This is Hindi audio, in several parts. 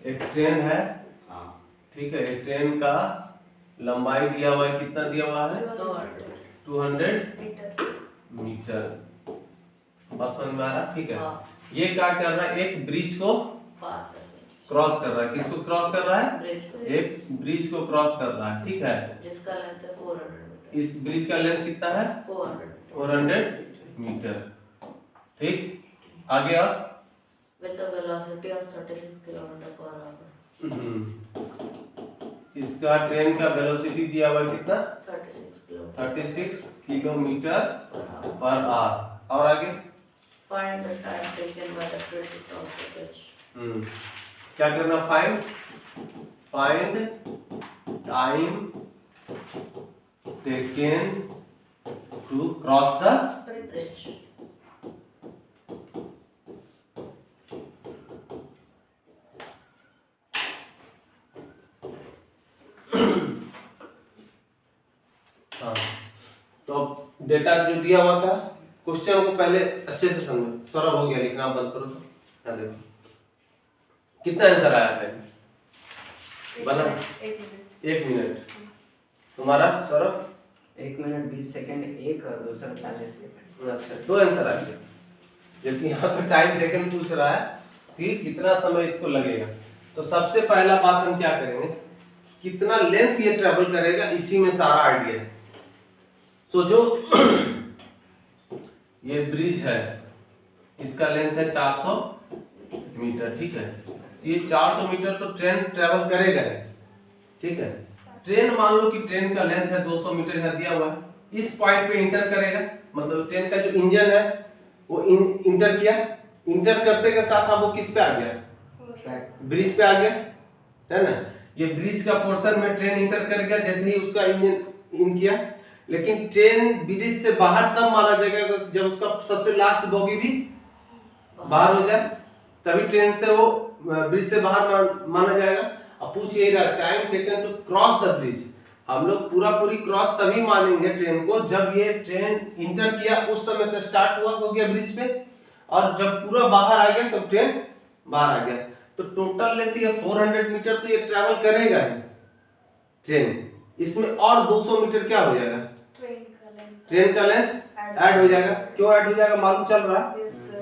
एक ट्रेन है, हाँ ठीक है। एक ट्रेन का लंबाई दिया हुआ है, कितना दिया हुआ है? 200 मीटर। बात समझ में आ रहा? ठीक है। ये क्या कर रहा है? एक ब्रिज को क्रॉस कर रहा है। किसको क्रॉस कर रहा है? एक ब्रिज को क्रॉस कर रहा है, ठीक है। जिसका लेंथ है 400 इस ब्रिज का लेंथ कितना है? 400 मीटर, ठीक। आगे आप with a velocity of 36 kilometre per hour. इसका ट्रेन का वेलोसिटी दिया हुआ है कितना? 36 किलोमीटर पर आवर। और आगे Find the time taken by the train to cross the bridge. क्या करना? Find time taken to cross the Bridge. हाँ, तो डेटा जो दिया हुआ था, क्वेश्चन को पहले अच्छे से समझो। सौरभ हो गया लिखना, बंद करो तो। हाँ देखो कितना आंसर आया है? बना 1 मिनट। तुम्हारा सौरभ? 1 मिनट 20 सेकंड एक और दूसरा 40 सेकंड। अच्छा, 2 आंसर आ गया। जबकि यहाँ पे टाइम टेकन पूछ रहा है कि कितना समय इसको लगेगा। तो सबसे पहला बात हम क्या करेंगे, कितना लेंथ ये ट्रेवल करेगा, इसी में सारा आइडिया है। सोचो ये ब्रिज है, इसका लेंथ है 400 मीटर, ठीक है। ये 400 मीटर तो ट्रेन ट्रेवल करेगा ही, ठीक है। ट्रेन मान लो कि ट्रेन का लेंथ है 200 मीटर, यहाँ दिया हुआ है। इस पॉइंट पे इंटर करेगा, मतलब ट्रेन का जो इंजन है वो इंटर किया। इंटर करते के साथ वो किस पे आ गया? ब्रिज पे आ गया, है ना। ये ब्रिज का पोर्शन में ट्रेन इंटर कर गया जैसे ही उसका इंजन इन किया। लेकिन ट्रेन ब्रिज से बाहर तब माना जाएगा जब उसका सबसे लास्ट बोगी भी बाहर हो जाए, तभी ट्रेन से वो ब्रिज से बाहर माना जाएगा। अब पूछ यही रहा, time taken to cross the bridge. हम लोग पूरी क्रॉस तभी मानेंगे ट्रेन को जब ये ट्रेन इंटर किया, उस समय से स्टार्ट हुआ हो गया ब्रिज पे, और जब पूरा बाहर आ गया तब ट्रेन बाहर आ गया। तो टोटल लेंथ ये 400 मीटर तो ये ट्रेवल करेगा ही ट्रेन। इसमें और 200 मीटर क्या हो जाएगा? ट्रेन का लेंथ ऐड हो जाएगा। क्यों ऐड हो जाएगा मालूम चल रहा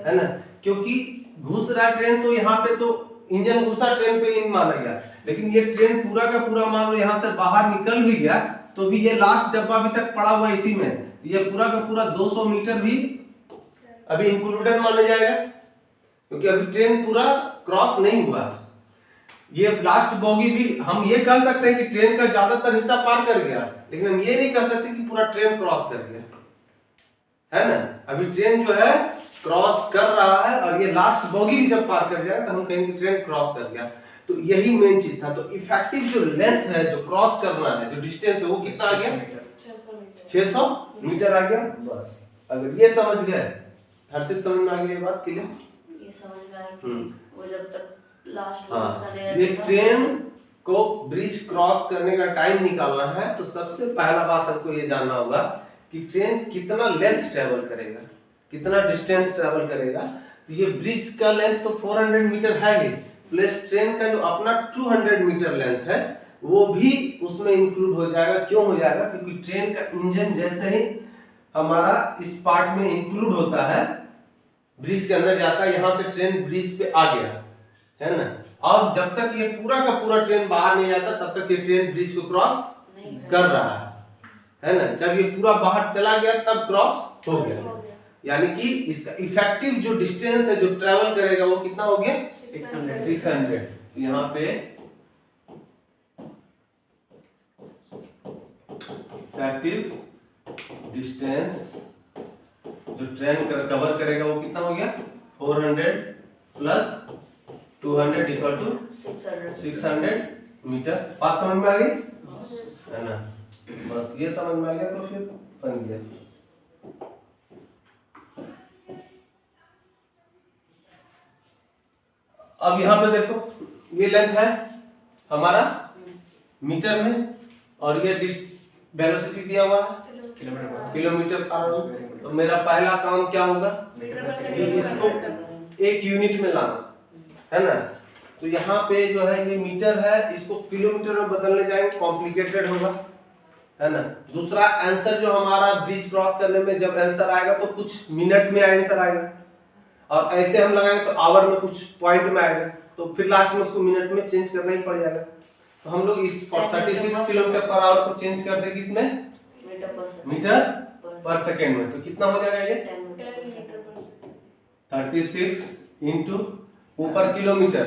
है ना? क्योंकि घुस रहा ट्रेन, तो यहाँ पे तो इंजन घुसा ट्रेन पे इन माना गया। लेकिन ये ट्रेन पूरा का पूरा मान लो यहाँ से बाहर निकल भी गया तो भी ये लास्ट डब्बा अभी तक पड़ा हुआ इसी में, ये पूरा का पूरा 200 मीटर भी अभी इंक्लूडेड माना जाएगा, क्योंकि अभी ट्रेन पूरा क्रॉस नहीं हुआ। ये लास्ट बोगी भी हम ये कह सकते हैं कि ट्रेन का ज्यादातर हिस्सा पार कर गया, लेकिन हम ये नहीं कह सकते कि पूरा ट्रेन क्रॉस कर गया, है ना। अभी ट्रेन जो है क्रॉस कर रहा है, और ये लास्ट बोगी भी जब पार कर जाए तो हम कहेंगे ट्रेन क्रॉस कर गया। तो यही मेन चीज था। तो इफेक्टिव जो लेंथ है, जो क्रॉस करना है, जो डिस्टेंस है, वो कितना आ गया? 600 मीटर आ गया। बस अगर ये समझ गए, हर्षित समझ में आ गई ये बात क्लियर? ये समझ में आया कि वो जब तक लास्ट हाँ, ये ट्रेन को ब्रिज क्रॉस करने का टाइम निकालना है, तो सबसे पहला बात हमको ये जानना होगा कि ट्रेन कितना लेंथ ट्रेवल करेगा, कितना डिस्टेंस ट्रेवल करेगा। तो ये ब्रिज का लेंथ तो 400 मीटर है ही, प्लस ट्रेन का जो अपना 200 मीटर लेंथ है वो भी उसमें इंक्लूड हो जाएगा। क्यों हो जाएगा? क्योंकि ट्रेन का इंजन जैसे ही हमारा इस पार्ट में इंक्लूड होता है, ब्रिज के अंदर जाता है, यहाँ से ट्रेन ब्रिज पे आ गया, है ना। और जब तक ये पूरा का पूरा ट्रेन बाहर नहीं आता तब तक ये ट्रेन ब्रिज को क्रॉस कर रहा है ना। जब ये पूरा बाहर चला गया तब क्रॉस हो गया। यानी कि इसका इफेक्टिव जो डिस्टेंस है जो ट्रेवल करेगा वो कितना हो गया? 600। यहाँ पे इफेक्टिव डिस्टेंस जो ट्रेन कवर करेगा वो कितना हो गया? 400 प्लस 200 इक्वल टू 600 मीटर। बात समझ में आ गई, है ना। बस ये समझ में आ गया तो फिर बन गया। अब यहाँ पे देखो, ये लेंथ है हमारा मीटर में, और ये वेलोसिटी दिया हुआ है किलोमीटर पर आवर। तो मेरा पहला काम क्या होगा कि इसको एक यूनिट में लाना, है ना। तो यहाँ पे जो है ये मीटर है, इसको किलोमीटर में बदलने जाएंगे, कॉम्प्लिकेटेड होगा, है ना। दूसरा आंसर जो हमारा ब्रिज क्रॉस करने में जब आंसर आएगा तो कुछ मिनट में आंसर आएगा, और ऐसे हम लगाएंगे तो आवर में कुछ पॉइंट में आएगा, तो फिर लास्ट में उसको मिनट में चेंज करना ही पड़ जाएगा। तो हम लोग इस 36 किलोमीटर पर आवर को चेंज कर देंगे किसमें, मीटर पर सेकेंड में। तो कितना हो जाएगा ये 36 इंटू ऊपर किलोमीटर,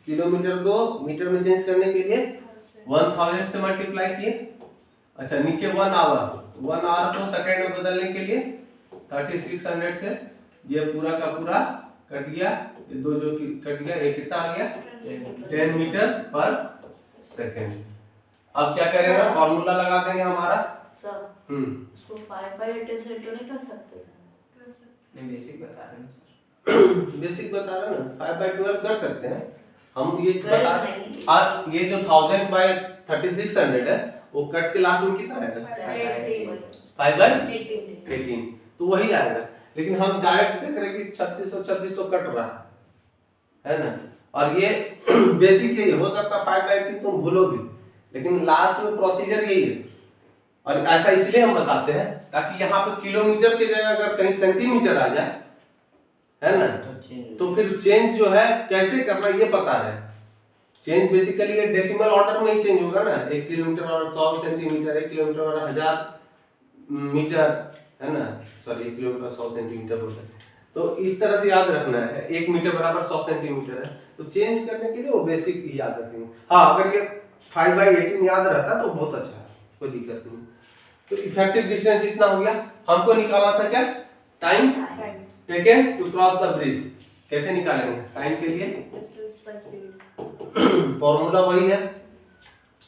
किलोमीटर को मीटर में चेंज करने के लिए 1000 से मल्टीप्लाई किए। अच्छा नीचे 1 आवर को सेकंड में बदलने के लिए 3600 से ये पूरा का पूरा कट गया, ये दो जो कट गया, ये कितना आ गया 10 मीटर पर सेकंड। अब क्या करेगा, फॉर्मूला लगा देंगे हमारा। सर उसको 5/8 से तो नहीं कर सकते थे? नहीं बेसिक बता रहे हैं सर। बेसिक बता रहे हैं ना, 5/12 कर सकते हैं हम, ये बता। और ये जो 1000/3600 है वो कट के लास्ट में कितना आएगा 5/18, तो वही आएगा। लेकिन हम डायरेक्ट देख रहे हैं कि 3600 कट रहा है ना, और ये बेसिक यही हो सकता है 5/18 तुम भूलो भी, लेकिन लास्ट में प्रोसीजर यही है। और ऐसा इसलिए हम बताते हैं ताकि यहाँ पे किलोमीटर की जगह अगर कहीं सेंटीमीटर आ जाए, है ना, तो फिर चेंज जो है कैसे करना ये पता है। चेंज बेसिकली ये डेसिमल ऑर्डर में ही चेंज होगा ना, 1 किलोमीटर और 100 सेंटीमीटर, 1 किलोमीटर और 1000 मीटर, है ना, सॉरी 1 किलोमीटर 100 सेंटीमीटर होता है। तो इस तरह से याद रखना है, 1 मीटर बराबर 100 सेंटीमीटर है, तो चेंज करने के लिए वो बेसिक ही याद रखेंगे। हाँ अगर ये 5/18 याद रहता तो बहुत अच्छा है, कोई दिक्कत नहीं। तो इफेक्टिव डिस्टेंस इतना हो गया, हमको निकालना था क्या, time taken to cross the bridge. कैसे निकालेंगे टाइम के लिए, फॉर्मूला वही है,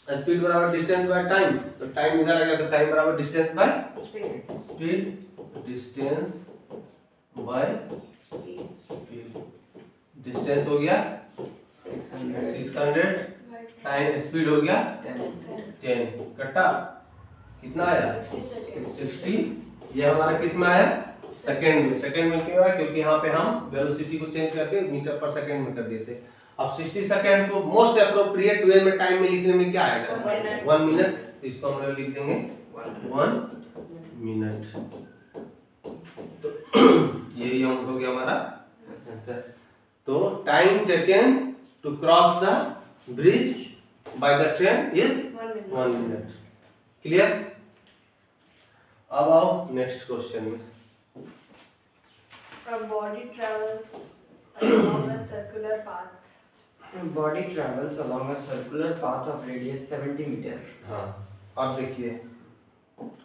स्पीड बराबर डिस्टेंस बाय टाइम। तो टाइम इधर आ गया तो टाइम बराबर distance by speed, distance by speed. Distance हो गया 600, टाइम स्पीड हो गया 10, कटा कितना आया 60। ये हमारा किस में आया, सेकंड में। सेकंड में क्यों आया, क्योंकि यहाँ पे हम वेलोसिटी को चेंज करके मीटर पर सेकंड में कर देते। अब 60 सेकंड को मोस्ट एप्रोप्रिएट वे में टाइम में लिखने में क्या आएगा 1 मिनट, इसको हम लोग लिख देंगे 1 मिनट। तो यही हो गया हमारा आंसर। तो time taken to cross the bridge by the train is 1 minute. Clear. अब आओ नेक्स्ट क्वेश्चन में। A body travels along a circular path. Body travels along a circular path of radius 70 meter. हाँ अब देखिए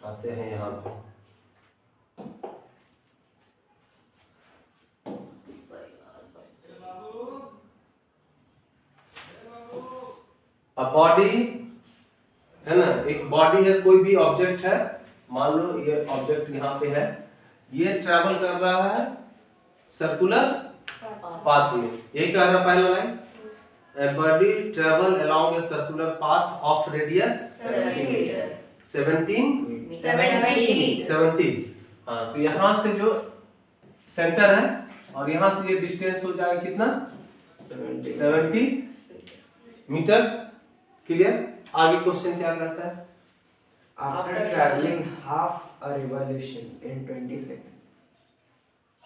आते हैं यहाँ पे, बॉडी है ना, एक बॉडी है, कोई भी ऑब्जेक्ट है, मान लो ये ऑब्जेक्ट यहाँ पे है, ये ट्रैवल कर रहा है सर्कुलर पाथ में। यही कह रहा पहला line, a body travel along a circular path of radius 17। हाँ तो यहाँ से जो सेंटर है और यहाँ से ये डिस्टेंस हो जाएगा कितना 70 मीटर। क्लियर। आगे क्वेश्चन क्या कहता है, After traveling half a revolution in 20 seconds.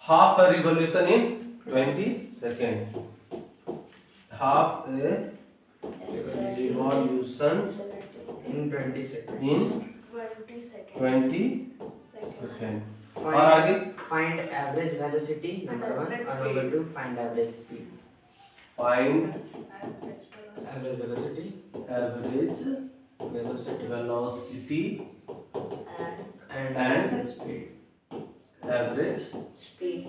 half a revolution in 20 seconds, half a revolution In 20 seconds. in 20 seconds. 20 Second. seconds। और आगे Find average velocity number 1 Average or number speed. 2 find average speed. find Average velocity. average Velocity. velocity And And speed. average speed.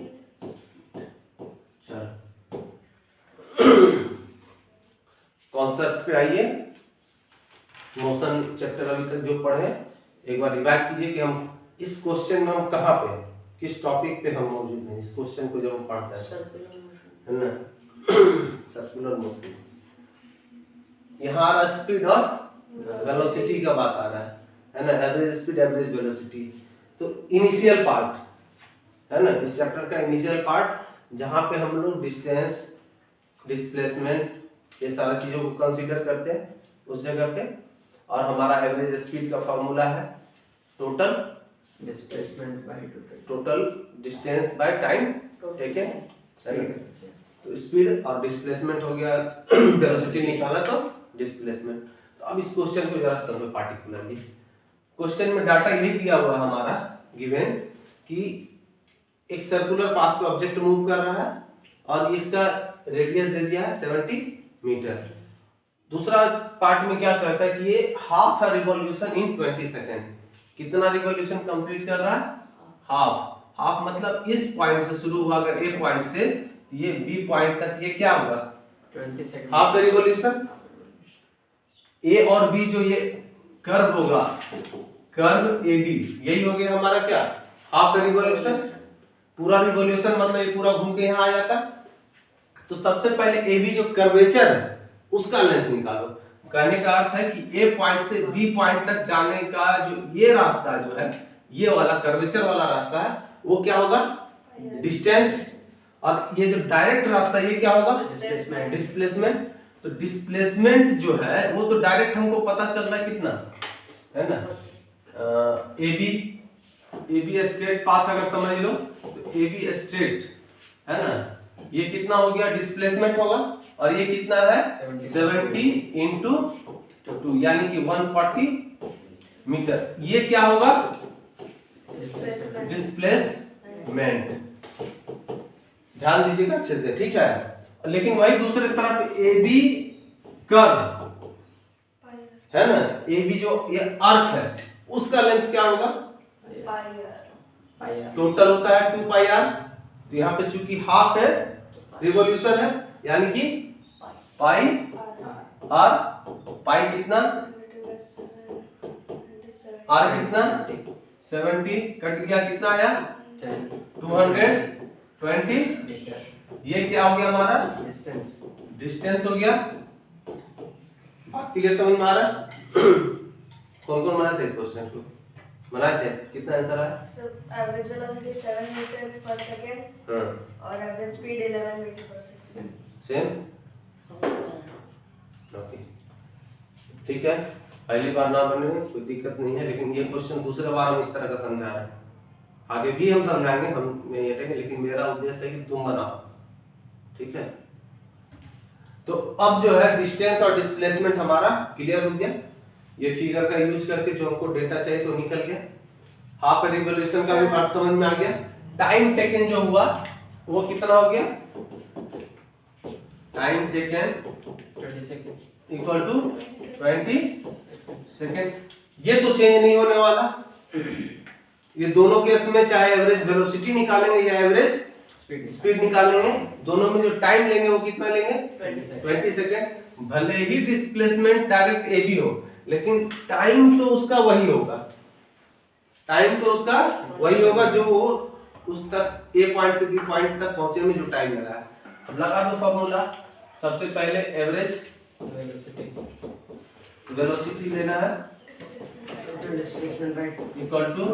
चलो कॉन्सेप्ट पे आइए। मोशन चैप्टर अभी तक जो पढ़े एक बार रिवाइज कीजिए कि हम इस क्वेश्चन में हम कहाँ पे हैं, किस टॉपिक पे हम मौजूद हैं। इस क्वेश्चन को जब हम पढ़ते हैं है ना, सर्कुलर मोशन, यहाँ आ रहा स्पीड और वेलोसिटी का बात आ रहा है ना, एवरेज स्पीड एवरेज वेलोसिटी। तो इनिशियल पार्ट है ना, इस चैप्टर का इनिशियल पार्ट जहाँ पे हम लोग डिस्टेंस, डिस्प्लेसमेंट, ये सारा चीजों को कंसीडर करते हैं उस जगह पे। और हमारा एवरेज स्पीड का फॉर्मूला है total displacement by total distance by time, ठीक है। तो स्पीड और डिस्प्लेसमेंट हो गया, वेलोसिटी निकाला तो डिस्प्लेसमेंट। तो अब इस क्वेश्चन को जरा समझो पार्टिकुलरली। क्वेश्चन में डाटा यही दिया हुआ है हमारा गिवन कि एक सर्कुलर पाथ पे ऑब्जेक्ट मूव कर रहा है और इसका रेडियस दे दिया है 70 मीटर। दूसरा पार्ट में क्या कहता है कि ये half a revolution in 20 second. कितना रिवॉल्यूशन कंप्लीट कर रहा है? हाफ। हाफ मतलब इस पॉइंट से शुरू हुआ अगर ए पॉइंट से ये बी पॉइंट तक, ये क्या होगा? 20 सेकंड हाफ द रिवॉल्यूशन। ए और बी जो ये कर्व होगा, कर्व ए बी, यही हो गया हमारा क्या? Half the revolution. पूरा रिवॉल्यूशन मतलब ये पूरा घूम के यहाँ आ जाता। तो सबसे पहले ए बी जो कर्वेचर है उसका लेंथ निकालो। कहने का अर्थ है कि ए पॉइंट से बी पॉइंट तक जाने का जो ये रास्ता जो है, ये वाला कर्वेचर वाला रास्ता है, वो क्या होगा? डिस्टेंस। और ये जो डायरेक्ट रास्ता ये क्या होगा? डिस्प्लेसमेंट। तो डिस्प्लेसमेंट जो है वो तो डायरेक्ट हमको पता चल रहा है कितना है ना, ए बी स्ट्रेट पाथ अगर समझ लो तो ए बी स्ट्रेट है ना, ये कितना हो गया? डिस्प्लेसमेंट होगा। और ये कितना है? 70 इंटू 2 यानी कि 140 मीटर। ये क्या होगा? डिस्प्लेसमेंट। ध्यान दीजिएगा अच्छे से, ठीक है। लेकिन वही दूसरे तरफ ए बी कर्व है ना, ए बी जो ये आर्क है उसका लेंथ क्या होगा? टोटल होता है 2 पाई आर। तो यहाँ पे चूंकि हाफ है रिवॉल्यूशन है यानी कि पाई आर। पाई कितना? आर कितना? 70 कट गया, कितना आया? 220। ये क्या हो गया हमारा? डिस्टेंस हो गया। बात क्लियर समझ में आ रहा है? कौन कौन बनाए थे क्वेश्चन को? बनाए थे? कितना आंसर है? Average velocity 7 metre per second और average speed 11 metre per second. Same. Okay, ठीक है। पहली बार ना बने कोई दिक्कत नहीं है, लेकिन ये क्वेश्चन दूसरे बार हम इस तरह का समझा रहे हैं। आगे भी हम समझाएंगे, हम नहीं हटेंगे, लेकिन मेरा उद्देश्य है कि तुम बनाओ, ठीक है। तो अब जो है डिस्टेंस और डिस्प्लेसमेंट हमारा क्लियर हो गया। ये फिगर का यूज करके जो हमको डेटा चाहिए तो निकल गया। हाफ रिवॉल्यूशन का भी बात समझ में आ गया। टाइम टेकन जो हुआ वो कितना हो गया? Time taken 20 second equal to 20 second. ये तो चेंज नहीं होने वाला। ये दोनों केस में चाहे एवरेज वेलोसिटी निकालेंगे या एवरेज स्पीड निकालेंगे, दोनों में जो टाइम लेंगे वो कितना लेंगे? 20 सेकेंड। भले ही डिस्प्लेसमेंट डायरेक्ट ए बी हो, लेकिन टाइम तो उसका वही होगा। टाइम तो उसका वही होगा जो वो उस तक ए पॉइंट से बी पॉइंट तक पहुंचने में जो टाइम लगा है। अब लगा दो फॉर्मूला। सबसे पहले एवरेज वेलोसिटी लेना है displacement by equal to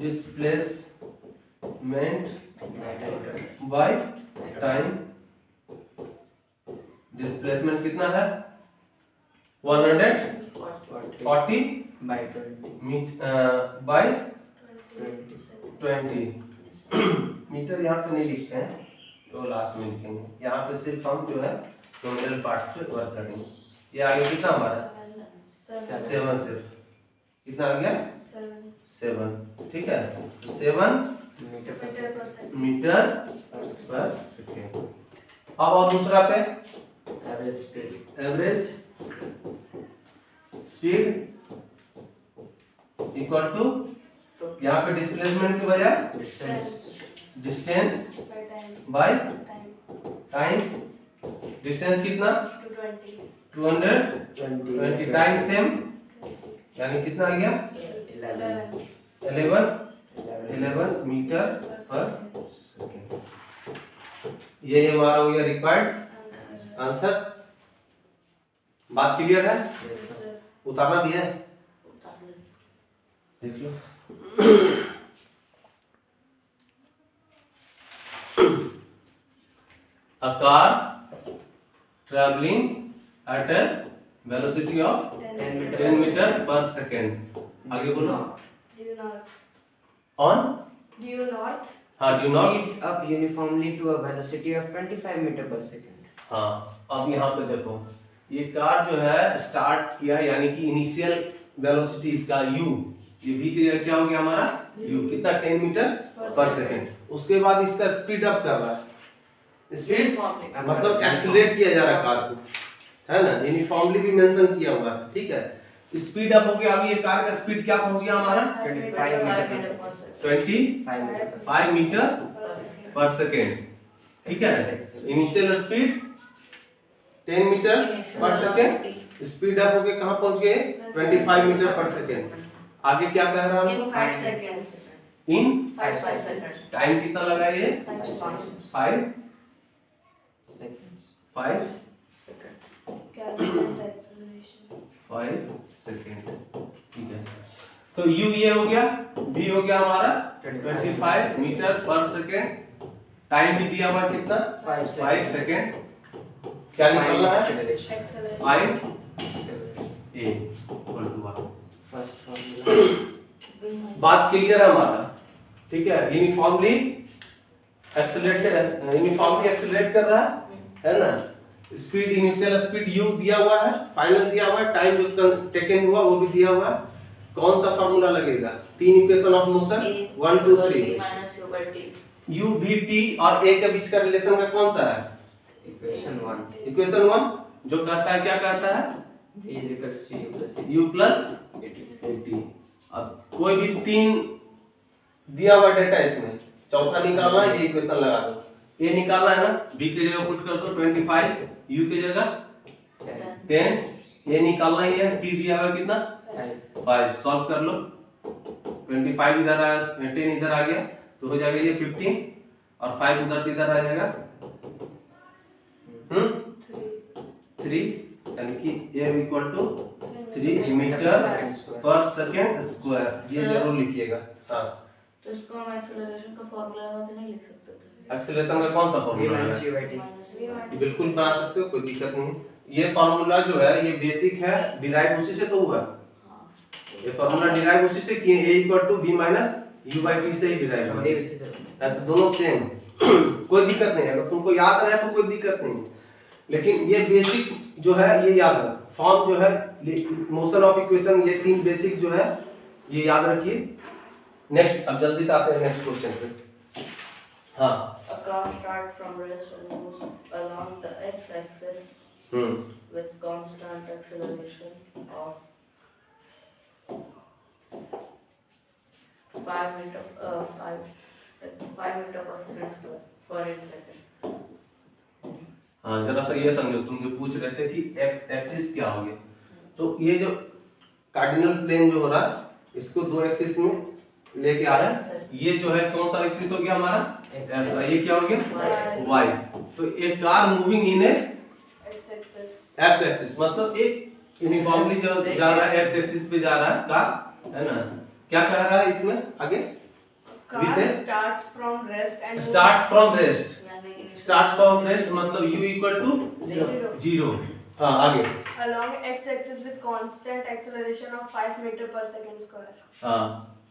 displacement by time. Displacement कितना है? 140 बाय 20 बाय 20 20 मीटर यहाँ पे नहीं लिखते हैं, तो लास्ट में लिखेंगे। यहाँ पे सिर्फ हम जो है नॉमिनल पार्ट पे वर्क करेंगे। ये आगे कितना हमारा? 7 सिर्फ। कितना आ गया? 7, ठीक है। तो 7 मीटर पर सेकेंड। अब और दूसरा पे एवरेज स्पीड इक्वल टू, यहाँ पे डिस्प्लेसमेंट के बजाय डिस्टेंस बाय टाइम। डिस्टेंस कितना? 220। टाइम सेम यानी कितना आ गया? 11 मीटर पर सेकेंड। ये हमारा हो गया रिक्वायर्ड आंसर। बात क्लियर है? उतारना दिया है, देख लो। A car traveling at a velocity of 10 meter per second. आगे बोलो. Due north. On Due north. हाँ due north. Speeds up uniformly to a velocity of 25 meter per second. हाँ अब यहाँ पे देखो ये कार जो है स्टार्ट किया यानी कि इनिशियल वेलोसिटी इसका u, ये v की जगह क्या हो गया हमारा u, कितना 10 मीटर पर सेकेंड. उसके बाद इसका स्पीड अप कर रहा है. स्पीड मतलब एक्सीलरेट किया जा रहा है कार को, है ना. यूनिफॉर्मली भी मेंशन किया हुआ है. ठीक है. स्पीड अप हो गया. अभी ये कार का स्पीड क्या पहुंच गया हमारा 25 meter per second. 25 metre per second. ठीक है. Initial speed 10 metre per second. Speed up होके कहां पहुंच गए 25 मीटर पर सेकेंड. आगे क्या कह रहा है In 5 seconds. In 5 seconds. Time कितना लगा ये 5 Calculate acceleration. 5 सेकेंड. ठीक है. तो u ये हो गया, v हो गया हमारा 25 मीटर पर सेकेंड. टाइम भी दिया हुआ है कितना 5 सेकेंड. क्या निकलना है Acceleration. Acceleration. 5 a equal to 1. First formula. बात क्लियर है हमारा. ठीक है. यूनिफॉर्मली एक्सेलरेट कर रहा है ना. स्पीड इनिशियल स्पीड u दिया हुआ है, फाइनल दिया हुआ है, टाइम जो टेकन हुआ वो भी दिया हुआ है. कौन सा फार्मूला लगेगा 3 equation of motion 1 2 3 minus u by t. u v t और a के बीच का रिलेशन का कौन सा है Equation 1. इक्वेशन 1 जो कहता है क्या कहता है V is equals to U plus u plus 80. अब कोई भी 3 दिया हुआ डेटा इसमें चौथा निकालना है, ये इक्वेशन लगा दो. a निकालना है ना, b की जगह पुट कर दो 25, u की जगह 10, a निकालना ही है, t दिया हुआ है कितना 5. सॉल्व कर लो. 25 इधर आया, 10 इधर आ गया तो हो जाएगा ये 15 और 5 उधर से इधर आ जाएगा 3 यानी कि a equal to 3 metre per second square. ये जरूर लिखिएगा. हाँ तो इसको हम एक्सेलरेशन का फॉर्मूला लगा के नहीं लिख सकते थे. एक्सेलरेशन का कौन सा V फॉर्मूला minus है U by t. ये बिल्कुल बना सकते हो, कोई दिक्कत नहीं है. ये फॉर्मूला जो है ये बेसिक है, डिराइव उसी से तो हुआ. ये फॉर्मूला डिराइव उसी से किए. a equal to v minus u by t से ही डिराइव हुआ ये उसी से है. तो दोनों सेम कोई दिक्कत नहीं है. अगर तुमको याद रहे तो कोई दिक्कत नहीं, लेकिन ये बेसिक जो है ये याद रख. फॉर्म जो है मोशन ऑफ इक्वेशन, ये 3 बेसिक जो है ये याद रखिए. नेक्स्ट अब जल्दी से आते हैं नेक्स्ट क्वेश्चन पे. हाँ A car starts from rest and moves along the x-axis with constant acceleration of 5 meter per second square for 8 seconds. हाँ जरा सा ये समझो. तुम जो पूछ रहे थे कि एक्स एक्सिस क्या हो गया, तो ये जो कार्डिनल प्लेन जो हो रहा है इसको 2 एक्सिस में लेके आ रहा है. ये जो है कौन सा एक्सिस हो गया हमारा X. ये क्या हो गया y. तो एक car moving in x axis मतलब एक यूनिफॉर्मली जो जा रहा है एक्स एक्सिस पे जा रहा है कार, है ना. क्या कह रहा है इसमें आगे Car starts from rest and starts from rest. यानी स्टार्ट्स फ्रॉम रेस्ट मतलब u इक्वल टू 0. हाँ आगे. along x-axis with constant acceleration of 5 meter per second square. हाँ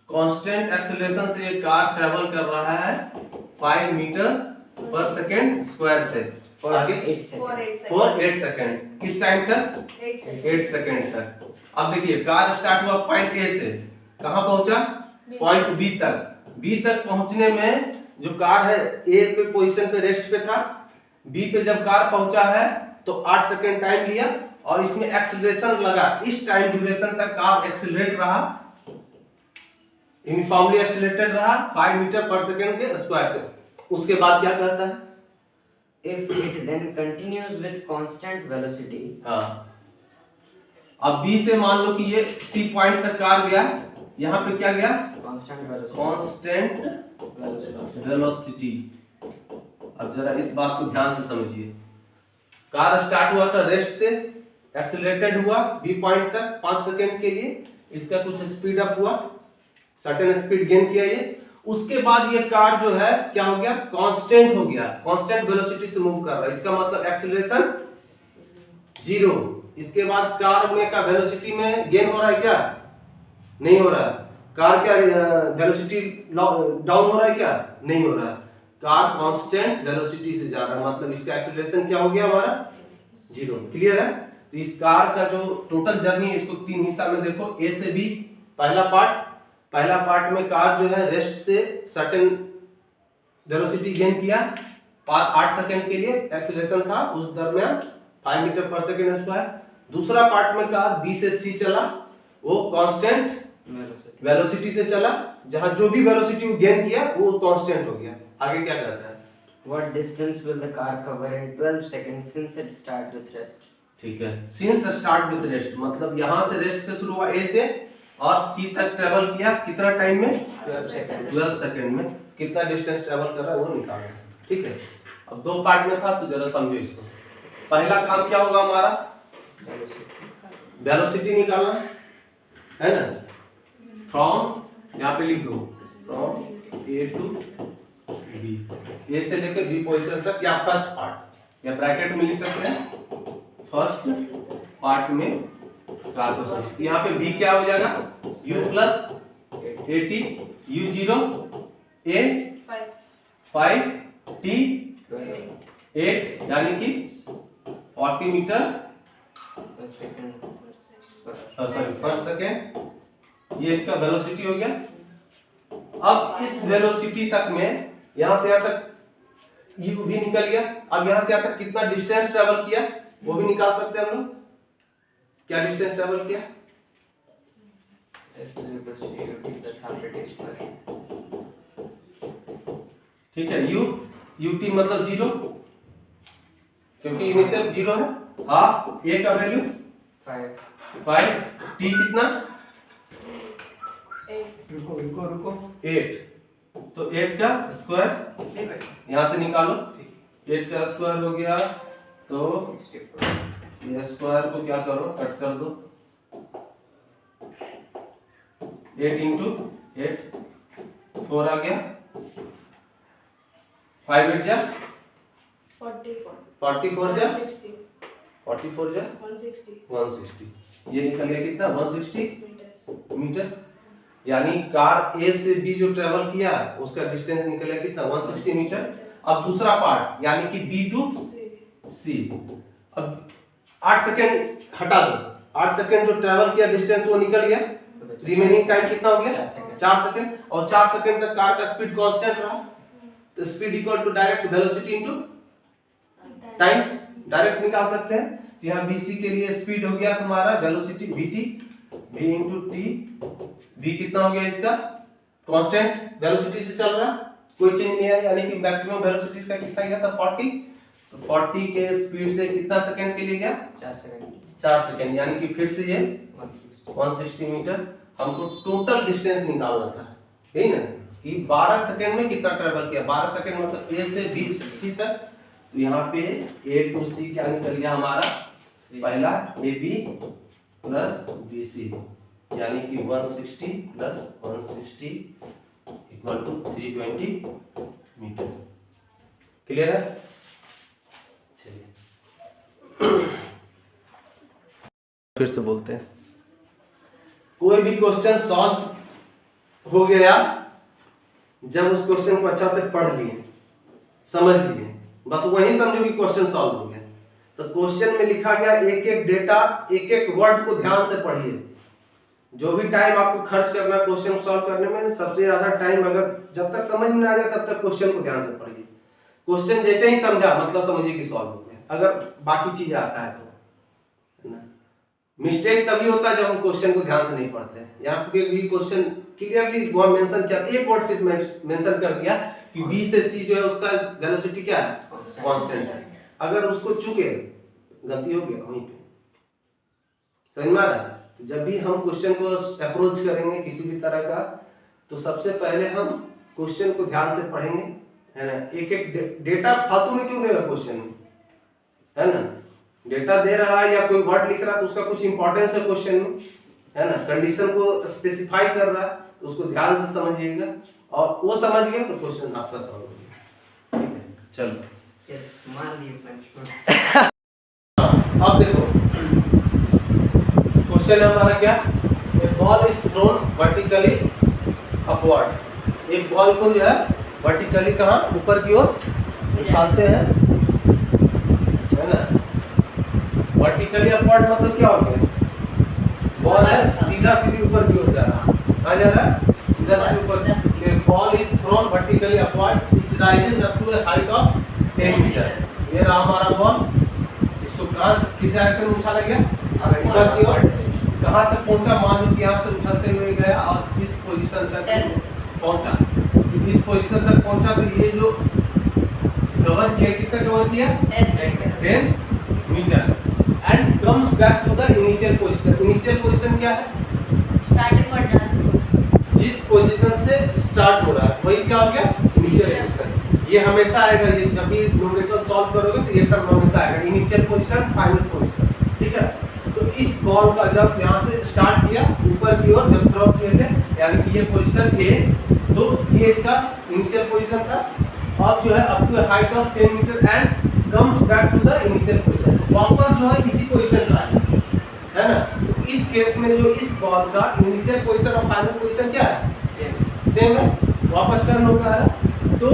कांस्टेंट एक्सेलरेशन से ये कार ट्रेवल कर रहा है 5 मीटर पर सेकेंड स्क्वायर से. for आगे 8 For seconds. 8 for seconds. 8 second. किस टाइम तक 8 seconds. 8 सेकेंड तक. अब देखिए कार स्टार्ट हुआ पॉइंट ए से, कहां पहुंचा पॉइंट बी तक. बी तक पहुंचने में जो कार है ए पे पोजीशन पे रेस्ट पे था, बी पे जब कार पहुंचा है तो 8 सेकेंड टाइम लिया और इसमें एक्सेलरेशन लगा. इस टाइम ड्यूरेशन तक कार एक्सेलरेट रहा, यूनिफॉर्मली एक्सेलरेटेड रहा 5 मीटर पर सेकेंड के स्क्वायर से. उसके बाद क्या कहता है If it then continues with constant velocity, हाँ अब बी से मान लो कि ये सी पॉइंट तक कार गया, यहाँ पे क्या गया constant velocity, कांस्टेंट वेलोसिटी. अब जरा इस बात को ध्यान से समझिए. कार स्टार्ट हुआ था रेस्ट से, एक्सेलरेटेड हुआ बी पॉइंट तक 5 सेकेंड के लिए. इसका कुछ स्पीड अप हुआ, सर्टेन स्पीड गेन किया ये. उसके बाद ये कार जो है क्या हो गया कांस्टेंट हो गया, कांस्टेंट वेलोसिटी से मूव कर रहा है. इसका मतलब एक्सेलरेशन 0। इसके बाद कार में का वेलोसिटी में गेन हो रहा है क्या? नहीं हो रहा है। कार क्या वेलोसिटी डाउन हो रहा है क्या? नहीं हो रहा है। कार कांस्टेंट वेलोसिटी से जा रहा है, मतलब इसका एक्सीलरेशन क्या हो गया हमारा? 0। क्लियर है? तो इस कार का जो टोटल जर्नी है इसको 3 हिस्सा में देखो, ए से बी। पहला पार्ट में कार जो है रेस्ट से सर्टेन वेलोसिटी गेन किया 8 सेकंड के लिए, एक्सीलरेशन था उस दरमियान 5 मीटर पर सेकंड स्क्वायर। दूसरा पार्ट में कार बी से सी चला, वो कांस्टेंट वेलोसिटी से चला, जहां जो भी वेलोसिटी वो गेन किया वो कांस्टेंट हो गया। आगे क्या कहता है? What distance will the car cover in 12 seconds since it starts with rest? ठीक है, सिंस स्टार्ट विद रेस्ट मतलब यहां से रेस्ट पे शुरू हुआ ए से और सी तक ट्रेवल किया कितना टाइम में? 12 सेकंड में। कितना डिस्टेंस ट्रेवल कर रहा है वो निकालना है। ठीक है, अब 2 पार्ट में था तो जरा समझो इसको। पहला काम क्या होगा हमारा? वेलोसिटी निकालना है ना। फ्रॉम यहाँ पे लिख दो, फ्रॉम ए टू बी, ए से लेकर बी पोजीशन तक, या फर्स्ट पार्ट या ब्रैकेट में लिख सकते हैं फर्स्ट पार्ट में कार को समझ। यहाँ पे बी क्या हो जाएगा? u plus 80 u0 a 5 t 8 यानी कि 40 मीटर पर सेकेंड। ये इसका वेलोसिटी हो गया। अब इस वेलोसिटी तक में यहां से यहां तक u भी निकल गया। अब यहां से यहां तक कितना डिस्टेंस ट्रेवल किया वो भी निकाल सकते हैं हम लोग। क्या डिस्टेंस ट्रेवल किया? ठीक है, ut मतलब 0, क्योंकि इनिशियल 0 है। हाफ a का वैल्यू 5 t कितना? रुको 8, तो 8 का स्क्वायर यहां से निकालो। 8 का स्क्वायर हो गया तो ये स्क्वायर को क्या करो, कट कर दो। 8 इंटू 8 4 आ गया, 5 8 जा 44 जा 44 जा 160। ये निकल गया कितना? 160 मीटर। यानी कार ए से बी जो ट्रेवल किया उसका डिस्टेंस निकला कितना? 160 मीटर। अब दूसरा पार्ट यानी कि बी टू सी, अब 8 सेकंड हटा दो। 8 सेकंड जो ट्रेवल किया डिस्टेंस वो निकल गया। रिमेनिंग टाइम कितना हो गया? 4 सेकंड। और 4 सेकंड तक कार का स्पीड कांस्टेंट रहा, तो speed equal to direct velocity into time, direct निकाल सकते हैं। तो यहाँ BC के लिए स्पीड हो गया तुम्हारा velocity VT, V into T. V कितना हो गया इसका? कांस्टेंट वेलोसिटी से चल रहा, कोई चेंज नहीं है, यानी कि मैक्सिमम वेलोसिटी इसका कितना गया था? 40। तो 40 के स्पीड से कितना सेकंड के लिए गया? 4 सेकंड, यानी कि फिर से ये 160 मीटर। हमको टोटल डिस्टेंस निकालना था, यही ना, कि 12 सेकंड में कितना ट्रेवल किया। 12 सेकंड मतलब A से B C तक। तो यहाँ पे A टू C क्या निकल गया हमारा? पहला AB प्लस BC, यानी कि 160 plus 160 equal to 320 meter. Clear है? चलिए फिर से बोलते हैं। कोई भी क्वेश्चन सॉल्व हो गया जब उस क्वेश्चन को अच्छा से पढ़ लिए, समझ लिए, बस वही समझो कि क्वेश्चन सॉल्व हो गया। तो क्वेश्चन में लिखा गया एक एक डेटा, एक एक वर्ड को ध्यान से पढ़िए। जो भी टाइम आपको खर्च करना है क्वेश्चन सॉल्व करने में, सबसे ज्यादा टाइम अगर जब तक समझ में आ जाए तब तक क्वेश्चन को ध्यान से पढ़िए। क्वेश्चन जैसे ही समझा मतलब समझिए कि सॉल्व हो गया, अगर बाकी चीजें आता है तो, है ना। मिस्टेक तभी होता है जब हम क्वेश्चन को ध्यान से नहीं पढ़ते हैं। यहाँ पे भी क्वेश्चन क्लियरली वो मेंशन किया, एक वर्ड सिर्फ मेंशन कर दिया कि B से C जो है उसका वेलोसिटी क्या है? कांस्टेंट है। अगर उसको चूके गलती हो गया वहीं पे, समझ में आ रहा है? जब भी हम क्वेश्चन को अप्रोच करेंगे किसी भी तरह का, तो सबसे पहले हम क्वेश्चन को ध्यान से पढ़ेंगे, है ना। एक एक डेटा फालतू में क्यों देगा क्वेश्चन में, है ना। डेटा दे रहा है या कोई वर्ड लिख रहा है तो उसका कुछ इंपॉर्टेंस है क्वेश्चन में, है ना। कंडीशन को स्पेसिफाई कर रहा है तो उसको ध्यान से समझिएगा, और वो समझ गए तो क्वेश्चन आपका सॉल्व हो गया। ठीक है, चलो मान लिए पंच। अब देखो क्वेश्चन है हमारा क्या, a ball is thrown vertically upward. एक बॉल को जो है वर्टिकली कहाँ ऊपर की ओर उछालते हैं, है ना। वर्टिकली अपवर्ड मतलब क्या हो गया, बॉल है सीधा सीधी ऊपर की ओर जा रहा है, कहाँ जा रहा है, सीधा सीधी ऊपर। A ball is thrown vertically upward it rises up to a height of 10 metre. ये रहा हमारा बॉल, इसको कहाँ किस डायरेक्शन में उछाला गया, ऊपर की ओर। कहाँ तक पहुंचा, मान लो कि यहाँ से उछलते हुए गया और इस पोजीशन तक पहुंचा, इस पोजीशन तक पहुंचा। तो ये जो कवर किया, कितना कवर किया, 10 meter, and comes back to the initial position. Initial position क्या है, स्टार्टिंग पॉइंट जहाँ से जिस पोजीशन से स्टार्ट हो रहा है वही क्या हो गया, इनिशियल पोजीशन। ये हमेशा आएगा, ये जब भी न्यूमेरिकल सॉल्व करोगे तो ये टर्म हमेशा आएगा, इनिशियल पोजीशन फाइनल पोजीशन, ठीक है। तो इस बॉल का जब यहाँ से स्टार्ट किया ऊपर की ओर जब थ्रो किए थे, यानी कि ये पोजीशन ए, तो ये इसका इनिशियल पोजीशन था। अब जो है up to height of 10 meter and comes back to the initial position, वापस जो है इसी पोजीशन पर है ना। तो इस केस में जो इस बॉल का इनिशियल पोजीशन और फाइनल पोजीशन क्या है, सेम है, वापस टर्न हो रहा है। तो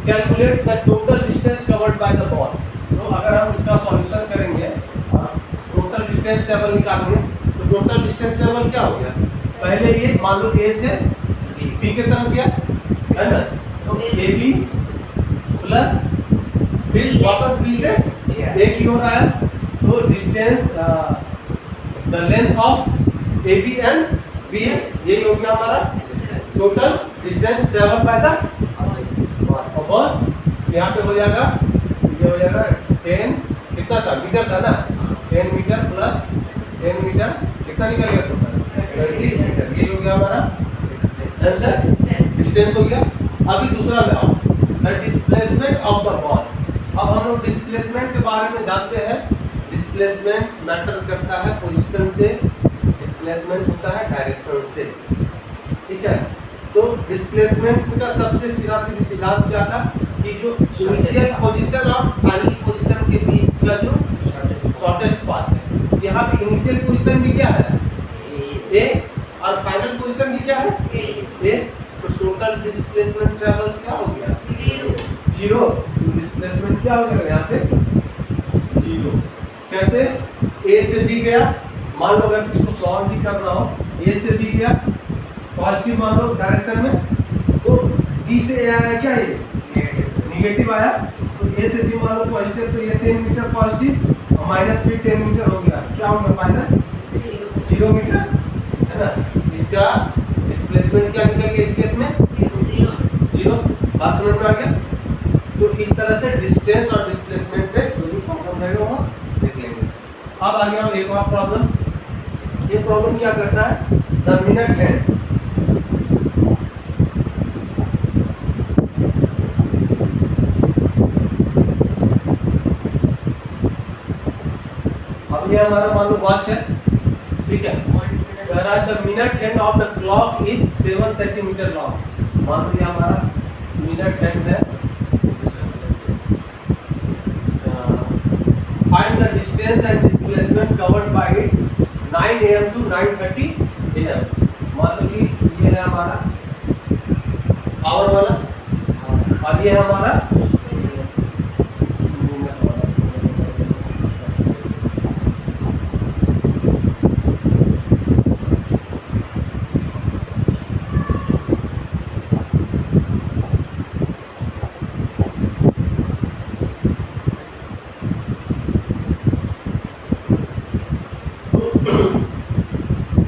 calculate the total distance covered by the ball. तो अगर हम इसका सॉल्यूशन करेंगे, टोटल डिस्टेंस टेबल निकालेंगे, तो टोटल डिस्टेंस टेबल क्या हो गया, पहले ये मान लो ए से बी की तरफ गया, है ना। तो ए बी प्लस फिर वापस बी से ए की ओर आया, तो distance the length of A B and B है, यही हो गया हमारा total distance travel by the ball. यहाँ पे हो जाएगा, ये हो जाएगा 10, कितना था, मीटर था ना, 10 मीटर प्लस 10 मीटर, कितना निकल गया टोटल, 20 मीटर। ये हो गया हमारा आंसर, डिस्टेंस हो गया। अभी दूसरा लगाओ, the displacement of the ball. अब हम लोग डिस्प्लेसमेंट के बारे में जानते हैं। डिस्प्लेसमेंट मैटर करता है पोजीशन से, डिस्प्लेसमेंट होता है डायरेक्शन से, ठीक है। तो डिस्प्लेसमेंट का सबसे सीधा सिद्धांत क्या था कि जो इनिशियल पोजीशन और फाइनल पोजीशन के बीच का जो शॉर्टेस्ट पाथ है, यहाँ पे इनिशियल पोजीशन भी क्या है, ए, और फाइनल पोजीशन भी क्या है, ए। तो टोटल डिस्प्लेसमेंट ट्रेवल क्या हो गया, 0। डिस्प्लेसमेंट क्या हो गया यहाँ पे, 0। कैसे, ए से बी गया, मान लो अगर इसको सॉल्व भी करना हो, ए से बी गया पॉजिटिव मान लो डायरेक्शन में, तो बी से ए आया क्या, ये निगेटिव आया, तो ए से बी मान लो पॉजिटिव, तो ये 10 मीटर पॉजिटिव माइनस फिर 10 मीटर हो गया, क्या होगा फाइनल 0 मीटर, है ना। इसका डिस्प्लेसमेंट क्या निकल गया इस केस में, 0। बात समझ में आ गया। तो इस तरह से डिस्टेंस और डिस्प्लेसमेंट पे जो भी प्रॉब्लम रहेगा वो देख लेंगे। अब आ गया एक और प्रॉब्लम। ये प्रॉब्लम क्या करता है, द मिनट हैंड। अब ये हमारा मान लो वॉच है, ठीक है। The minute hand of the clock is 7 centimetre long. मान लो ये हमारा मिनट हैंड है। Find the distance and displacement covered by it 9 AM to 9:30 AM। मान लो कि ये है हमारा आवर वाला और ये है हमारा मिनट वाला।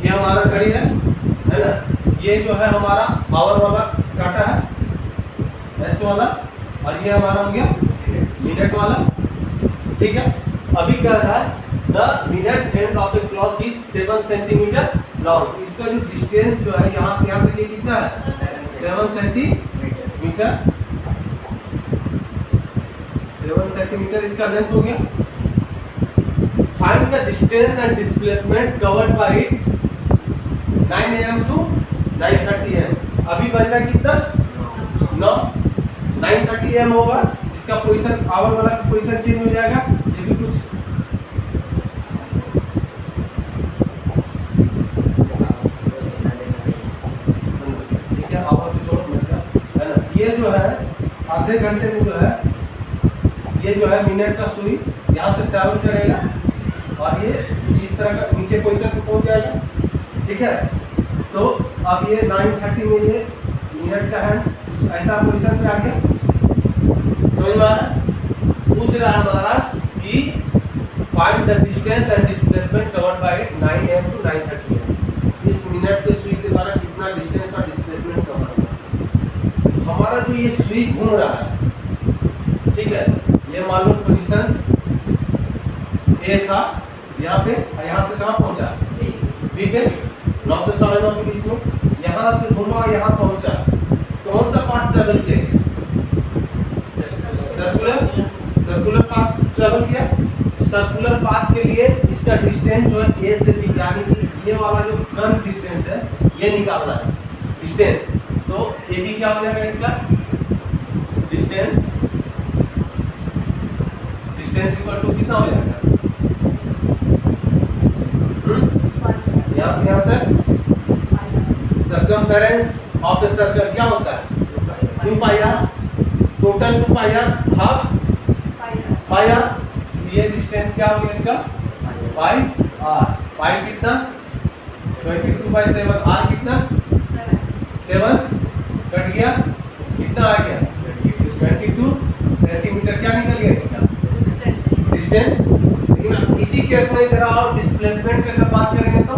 ये हमारा घड़ी है ना। ये जो है हमारा आवर वाला काटा है एच वाला, और ये हमारा हो गया मिनट वाला, ठीक है। अभी क्या रहा है, the minute hand of a clock is 7 centimetre long. इसका जो डिस्टेंस जो है यहाँ से यहाँ तक ये कितना है, 7 सेंटीमीटर। 7 सेंटीमीटर इसका लेंथ हो गया। Find the distance and displacement covered by it 9 AM to 9:30 AM। अभी बज रहा कितना, 9। 9:30 AM होगा, इसका पोजीशन आवर वाला पोजीशन चेंज हो जाएगा। ये भी कुछ ये जो है आधे घंटे में जो है ये जो है मिनट का सुई यहाँ से ट्रैवल करेगा और ये जिस तरह का नीचे पोजीशन पे पहुंच जाएगा, ठीक है। तो अब ये 9:30 में ये मिनट का है कुछ ऐसा पोजीशन पे आ गया, समझ में आ रहा है? पूछ रहा है हमारा कि find the distance and displacement covered by 9 AM to 9:30 AM। इस मिनट के सुई के द्वारा कितना डिस्टेंस और डिस्प्लेसमेंट कवर होगा। हमारा जो ये सुई घूम रहा है, ठीक है, ये मान लो पोजीशन ए था यहाँ पे, यहाँ से कहाँ पहुंचा बी पे, 9 से 9:30 के बीच में यहाँ से घूमा यहाँ पहुंचा। कौन सा पाथ ट्रेवल किया? सर्कुलर पाथ ट्रेवल किया। सर्कुलर पाथ के लिए इसका डिस्टेंस जो है ए से बी, यानी कि ये वाला जो कर्व डिस्टेंस है ये निकालना है डिस्टेंस। तो ए बी क्या हो जाएगा इसका डिस्टेंस इक्वल टू कितना हो जाएगा? यहाँ से यहाँ तक सर्कमफेरेंस ऑफ द सर्कल क्या होता है? 2πr, total 2πr half πr। ये डिस्टेंस क्या हो गया इसका? πr। पाई कितना? 22/7। r कितना? 7 कट गया, कितना आ गया? 22 सेंटीमीटर। क्या निकल गया इसका डिस्टेंस। लेकिन इसी केस में जरा और डिस्प्लेसमेंट की अगर बात करेंगे तो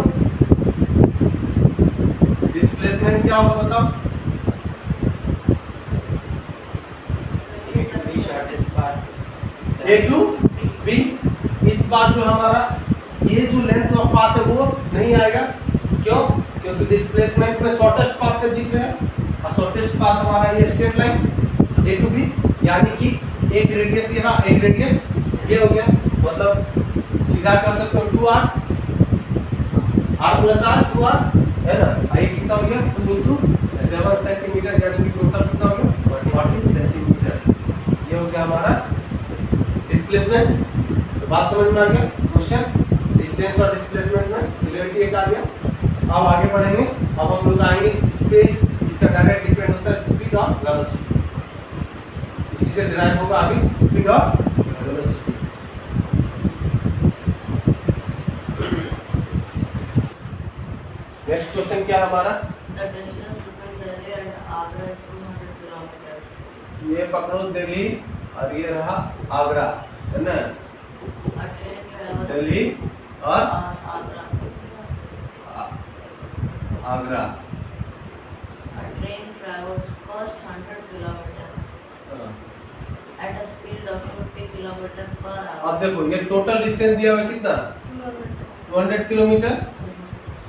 डिस्प्लेसमेंट क्या होगा बताओ? ए टू बी। इस बार जो हमारा ये जो लेंथ ऑफ पाथ है वो नहीं आएगा, क्यों? क्योंकि डिस्प्लेसमेंट में शॉर्टेस्ट पाथ का जिक्र है और शॉर्टेस्ट पाथ हमारा ये straight line A to B, यानी कि एक रेडियस यहाँ एक रेडियस ये हो गया, मतलब सीधा कर सकते हो 2r प्लस r 2r है ना। ये कितना हो गया? 2 into 7 सेंटीमीटर, यानी कि टोटल कितना हो गया? 40 सेंटीमीटर। ये हो गया हमारा डिस्प्लेसमेंट। तो बात समझ में आ गया? क्वेश्चन डिस्टेंस और डिस्प्लेसमेंट में रिलेटिव एक आ गया। अब आगे बढ़ेंगे। अब हम लोग आएंगे इस पे, इसका डायरेक्ट डिपेंड होता है स्पीड और वेलोसिटी। इसी से डिराइव होगा आगे स्पीड और वेलोसिटी। नेक्स्ट क्वेश्चन क्या है हमारा? The distance between Delhi and Agra is 200 kilometers. ये पकड़ो दिल्ली और ये रहा आगरा, है ना। A train travels दिल्ली और Agra. Agra. A train travels first 100 kilometers at a speed of 50 kilometers per hour. अब देखो ये टोटल डिस्टेंस दिया हुआ है कितना? 200 किलोमीटर।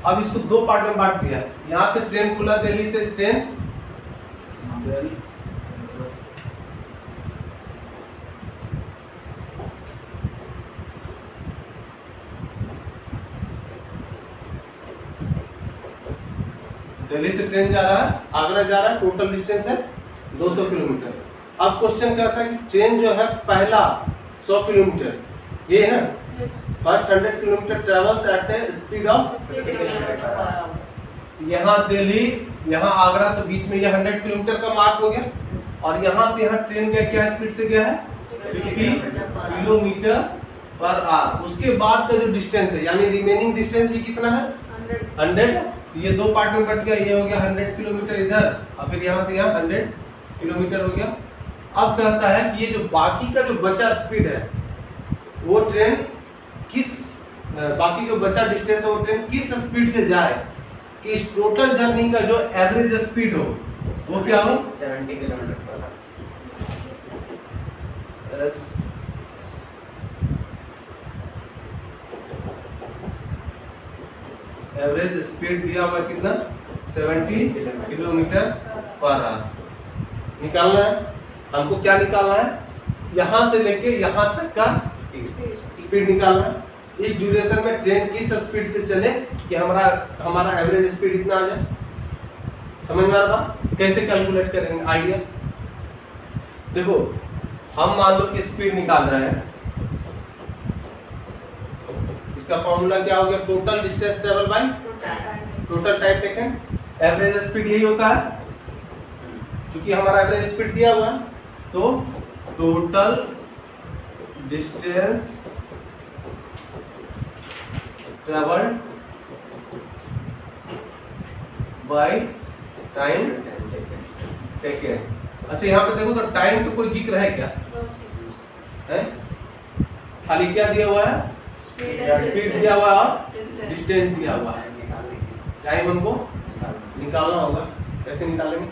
अब इसको दो पार्ट में बांट दिया है। यहाँ से ट्रेन खुला, दिल्ली से ट्रेन दिल्ली से ट्रेन जा रहा है, आगरा जा रहा है, टोटल डिस्टेंस है 200 किलोमीटर। अब क्वेश्चन क्या था कि ट्रेन जो है पहला 100 किलोमीटर, ये है ना, first 100 kilometre travels eight A speed of 50 kilometers per hour. यहाँ दिल्ली यहाँ आगरा, तो बीच में ये 100 किलोमीटर का मार्क हो गया। और यहाँ से यहाँ ट्रेन गया क्या स्पीड से गया है? 50 किलोमीटर पर आवर। उसके बाद का जो डिस्टेंस है यानी रिमेनिंग डिस्टेंस भी कितना है? 100। ये दो पार्ट में कट गया, ये हो गया 100 किलोमीटर इधर और फिर यहाँ से यहाँ 100 किलोमीटर हो गया। अब कहता है कि ये जो बाकी का जो बचा स्पीड है वो ट्रेन किस, बाकी जो बचा डिस्टेंस है वो ट्रेन किस स्पीड से जाए कि इस टोटल जर्नी का जो एवरेज स्पीड हो वो क्या हो? 70 kilometre per hour. Average speed दिया हुआ कितना? 70 किलोमीटर पर आवर। निकालना है हमको। क्या निकालना है? यहाँ से लेके यहाँ तक का स्पीड निकालना है। इस ड्यूरेशन में ट्रेन किस स्पीड से चले कि हमारा एवरेज स्पीड इतना आ जाए। समझ में आ रहा? कैसे कैलकुलेट करेंगे? आइडिया देखो, हम मान लो कि स्पीड निकाल रहे हैं, इसका फॉर्मूला क्या हो गया? Total distance travel by total time taken. Average speed यही होता है क्योंकि हमारा एवरेज स्पीड दिया हुआ है, तो total distance travelled by time taken. अच्छा यहाँ पे देखो तो टाइम का कोई जिक्र है क्या? है? खाली क्या दिया हुआ है? स्पीड दिया हुआ है और डिस्टेंस दिया हुआ है। टाइम हमको निकालना होगा, कैसे निकालेंगे?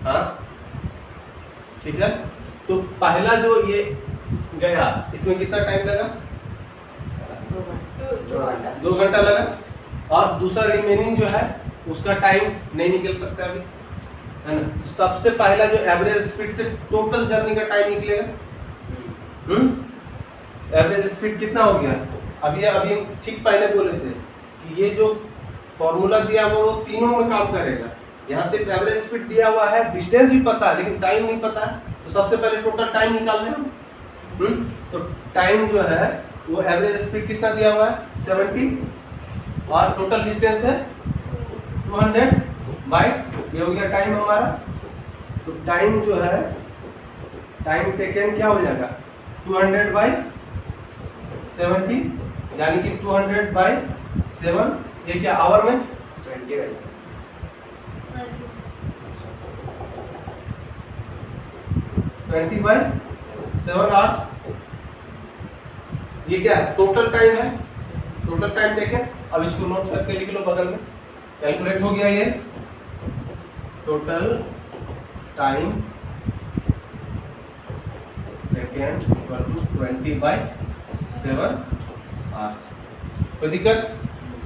हाँ ठीक है, तो पहला जो ये गया इसमें कितना टाइम लगा? 2 घंटा लगा। और दूसरा रिमेनिंग जो है उसका टाइम नहीं निकल सकता अभी, है ना। तो सबसे पहला जो एवरेज स्पीड से टोटल जर्नी का टाइम निकलेगा। एवरेज स्पीड कितना हो गया? अभी ठीक पहले बोले थे कि ये जो फॉर्मूला दिया हुआ वो तीनों में काम करेगा। यहाँ से एवरेज स्पीड दिया हुआ है, डिस्टेंस भी पता है लेकिन टाइम नहीं पता है, तो सबसे पहले टोटल टाइम निकालना है हम। तो टाइम जो है वो एवरेज स्पीड कितना दिया हुआ है? 70 और टोटल डिस्टेंस है 200 बाय, ये हो गया टाइम हमारा। तो टाइम जो है, टाइम टेकन क्या हो जाएगा? 200 बाय 70, यानी कि 200 बाय 7, ये क्या आवर में? 20 बाय 7 आवर्स। ये क्या है? टोटल टाइम है, टोटल टाइम टेकन। अब इसको नोट करके लिख लो बगल में, कैलकुलेट हो गया ये total time taken equal to 20 by 7 hours. कोई दिक्कत?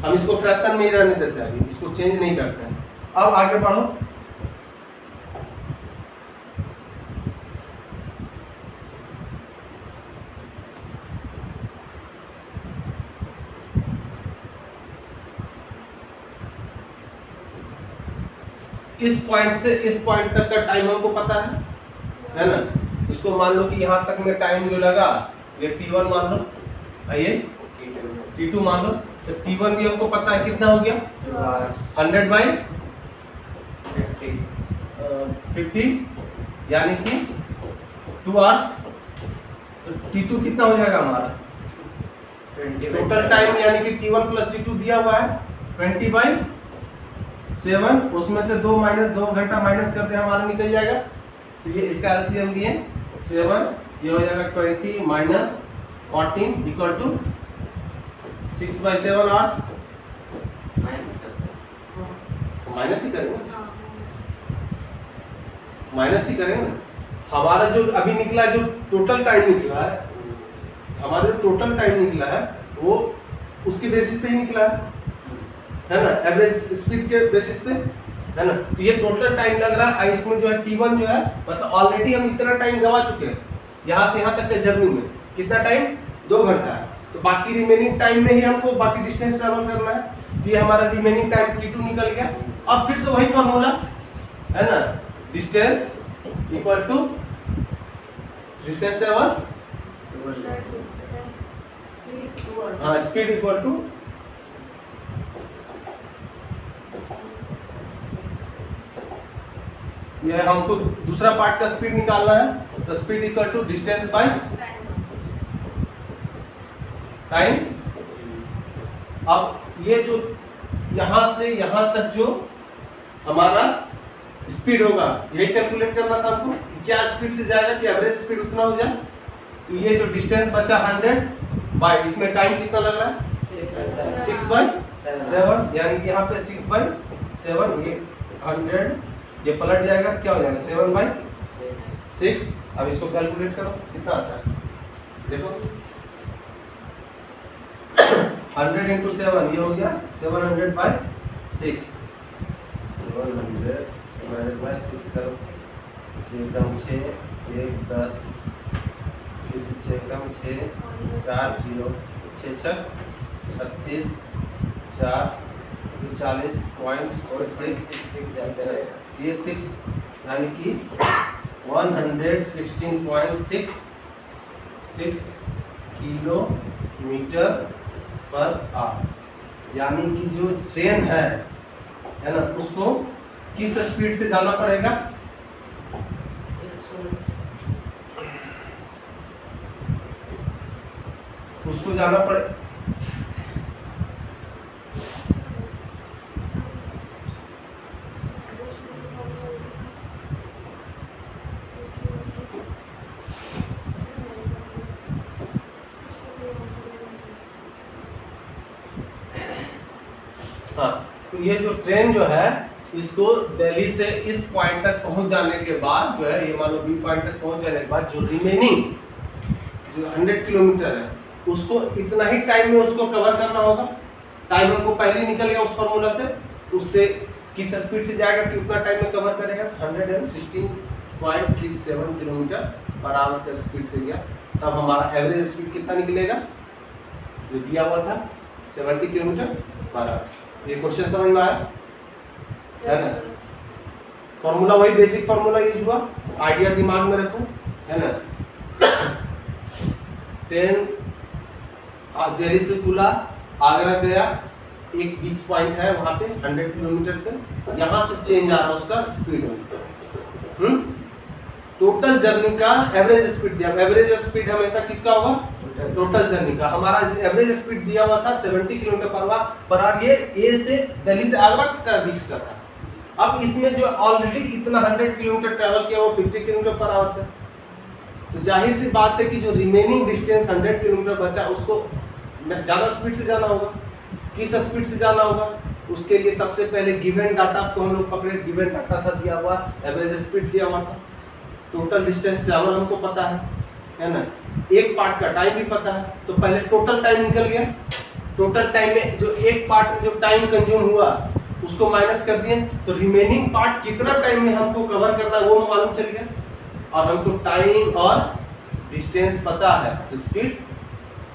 हम इसको फ्रैक्शन में ही रहने देते हैं, अभी इसको चेंज नहीं करते हैं। अब आगे बढ़ो। इस पॉइंट से इस पॉइंट तक का टाइम हमको पता है ना। इसको मान लो कि यहाँ तक में टाइम जो लगा ये T1 मान लो, ये T2 मान लो। तो T1 भी हमको पता है कितना हो गया? 100 बाई 50, यानी कि 2 आवर्स। तो T2 कितना हो जाएगा हमारा? टोटल टाइम यानी कि T1 प्लस T2 दिया हुआ है 20 बाई 7, उसमें से 2 घंटा माइनस करते हैं, हमारा निकल जाएगा। तो ये इसका एलसीएम लिए 7, ये हो जाएगा 20 minus 14 equal to 6 by 7 hours. Minus ही करेंगे, माइनस ही करेंगे। हमारा जो अभी निकला, जो टोटल टाइम निकला है, हमारा जो टोटल टाइम निकला है वो उसके बेसिस पे ही निकला है ना, एवरेज स्पीड के बेसिस पे, है ना। तो ये टोटल टाइम लग रहा है। इसमें जो है T1 जो है, मतलब ऑलरेडी हम इतना टाइम गवा चुके हैं यहाँ से यहाँ तक के जर्नी में। कितना टाइम? 2 घंटा है। तो बाकी रिमेनिंग टाइम में ही हमको बाकी डिस्टेंस ट्रेवल करना है। ये हमारा रिमेनिंग टाइम T2 निकल गया। अब फिर से वही फॉर्मूला है ना, distance equal to distance travel, हाँ, स्पीड इक्वल टू ये हमको दूसरा पार्ट का स्पीड निकालना है। तो speed equal to distance by time. अब ये जो यहां से यहां तक जो हमारा स्पीड होगा, यही कैलकुलेट करना था हमको, क्या स्पीड से जाएगा कि एवरेज स्पीड उतना हो जाए। तो ये जो डिस्टेंस बचा 100 बाय, इसमें टाइम कितना लग रहा है? 6 बाय 7, यानी कि यहाँ पे 6 बाय 7, ये 100, ये पलट जाएगा, क्या हो जाएगा? 7 बाय 6। अब इसको कैलकुलेट करो कितना आता है, देखो 100 इंटू 7, ये हो गया 700 बाय 6। 700 बाय 6 करो, 6 कम 6, 1 10, 6 कम 6, 4 0, 6 6 36, 4 40.6, ये 6 यानी कि 116.66 किलोमीटर पर आवर। यानी कि जो ट्रेन है ना, उसको किस स्पीड से जाना पड़ेगा? उसको जाना पड़े हाँ, तो ये जो ट्रेन जो है इसको दिल्ली से इस पॉइंट तक पहुंच जाने के बाद जो है, ये मान लो बी पॉइंट तक पहुंच जाने के बाद जो रिमेनिंग जो 100 किलोमीटर है उसको इतना ही टाइम में उसको कवर करना होगा। टाइम हमको पहले ही निकल गया उस फॉर्मूला से, उससे किस स्पीड से जाएगा कि उतना टाइम में कवर करेगा। 116.67 किलोमीटर पर आवर के स्पीड से गया, तब हमारा एवरेज स्पीड कितना निकलेगा जो दिया हुआ था 70 किलोमीटर पर आवर। ये क्वेश्चन समझ में आया है ना? फॉर्मूला वही बेसिक फॉर्मूला यूज हुआ, आइडिया दिमाग में रखो, है ना? ट्रेन दिल्ली से खुला, आगरा गया, एक बीच पॉइंट है वहां पे 100 किलोमीटर पे, यहां से चेंज आ रहा है उसका स्पीड में। टोटल जर्नी का एवरेज स्पीड दिया। एवरेज स्पीड हमेशा किसका होगा? टोटल जर्नी का। हमारा एवरेज स्पीड दिया हुआ था 70 किलोमीटर पर आवर। ये ए से दिल्ली से आगरा का बीच का था। अब इसमें जो ऑलरेडी इतना 100 किलोमीटर ट्रेवल किया वो 50 किलोमीटर पर आवर था, तो जाहिर सी बात है कि जो रिमेनिंग डिस्टेंस 100 किलोमीटर बचा उसको ज्यादा स्पीड से जाना होगा। किस स्पीड से जाना होगा? उसके लिए सबसे पहले गिवन डाटा को हम लोग पकड़े। गिवन डाटा था दिया हुआ, एवरेज स्पीड दिया हुआ था, टोटल डिस्टेंस ट्रैवल हमको पता है ना? एक पार्ट का टाइम भी पता है, तो पहले टोटल टाइम निकल गया। टोटल टाइम में जो एक पार्ट में जो टाइम कंज्यूम हुआ उसको माइनस कर दिए, तो रिमेनिंग पार्ट कितना टाइम में हमको कवर करना है वो मालूम चल गया, और हमको टाइम और डिस्टेंस पता है, तो स्पीड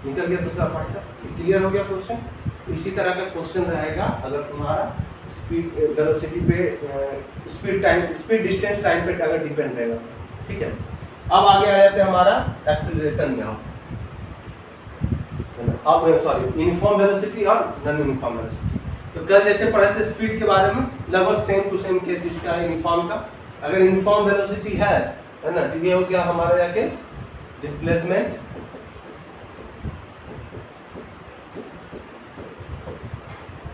निकल गया दूसरा पार्ट का। क्लियर हो गया क्वेश्चन? इसी तरह का क्वेश्चन रहेगा अगर तुम्हारा स्पीड वेलोसिटी पे स्पीड डिस्टेंस टाइम पे अगर डिपेंड रहेगा, ठीक है? अब आगे आ जाते हैं हमारा एक्सेलरेशन में। अब सॉरी, यूनिफॉर्म वेलोसिटी और नॉन यूनिफॉर्म वेलोसिटी। तो कल जैसे पढ़े थे स्पीड के बारे में, लगभग सेम टू सेम केस इसका है यूनिफॉर्म का। अगर यूनिफॉर्म वेलोसिटी है ना, तो ये हो गया हमारा जाके डिस्प्लेसमेंट,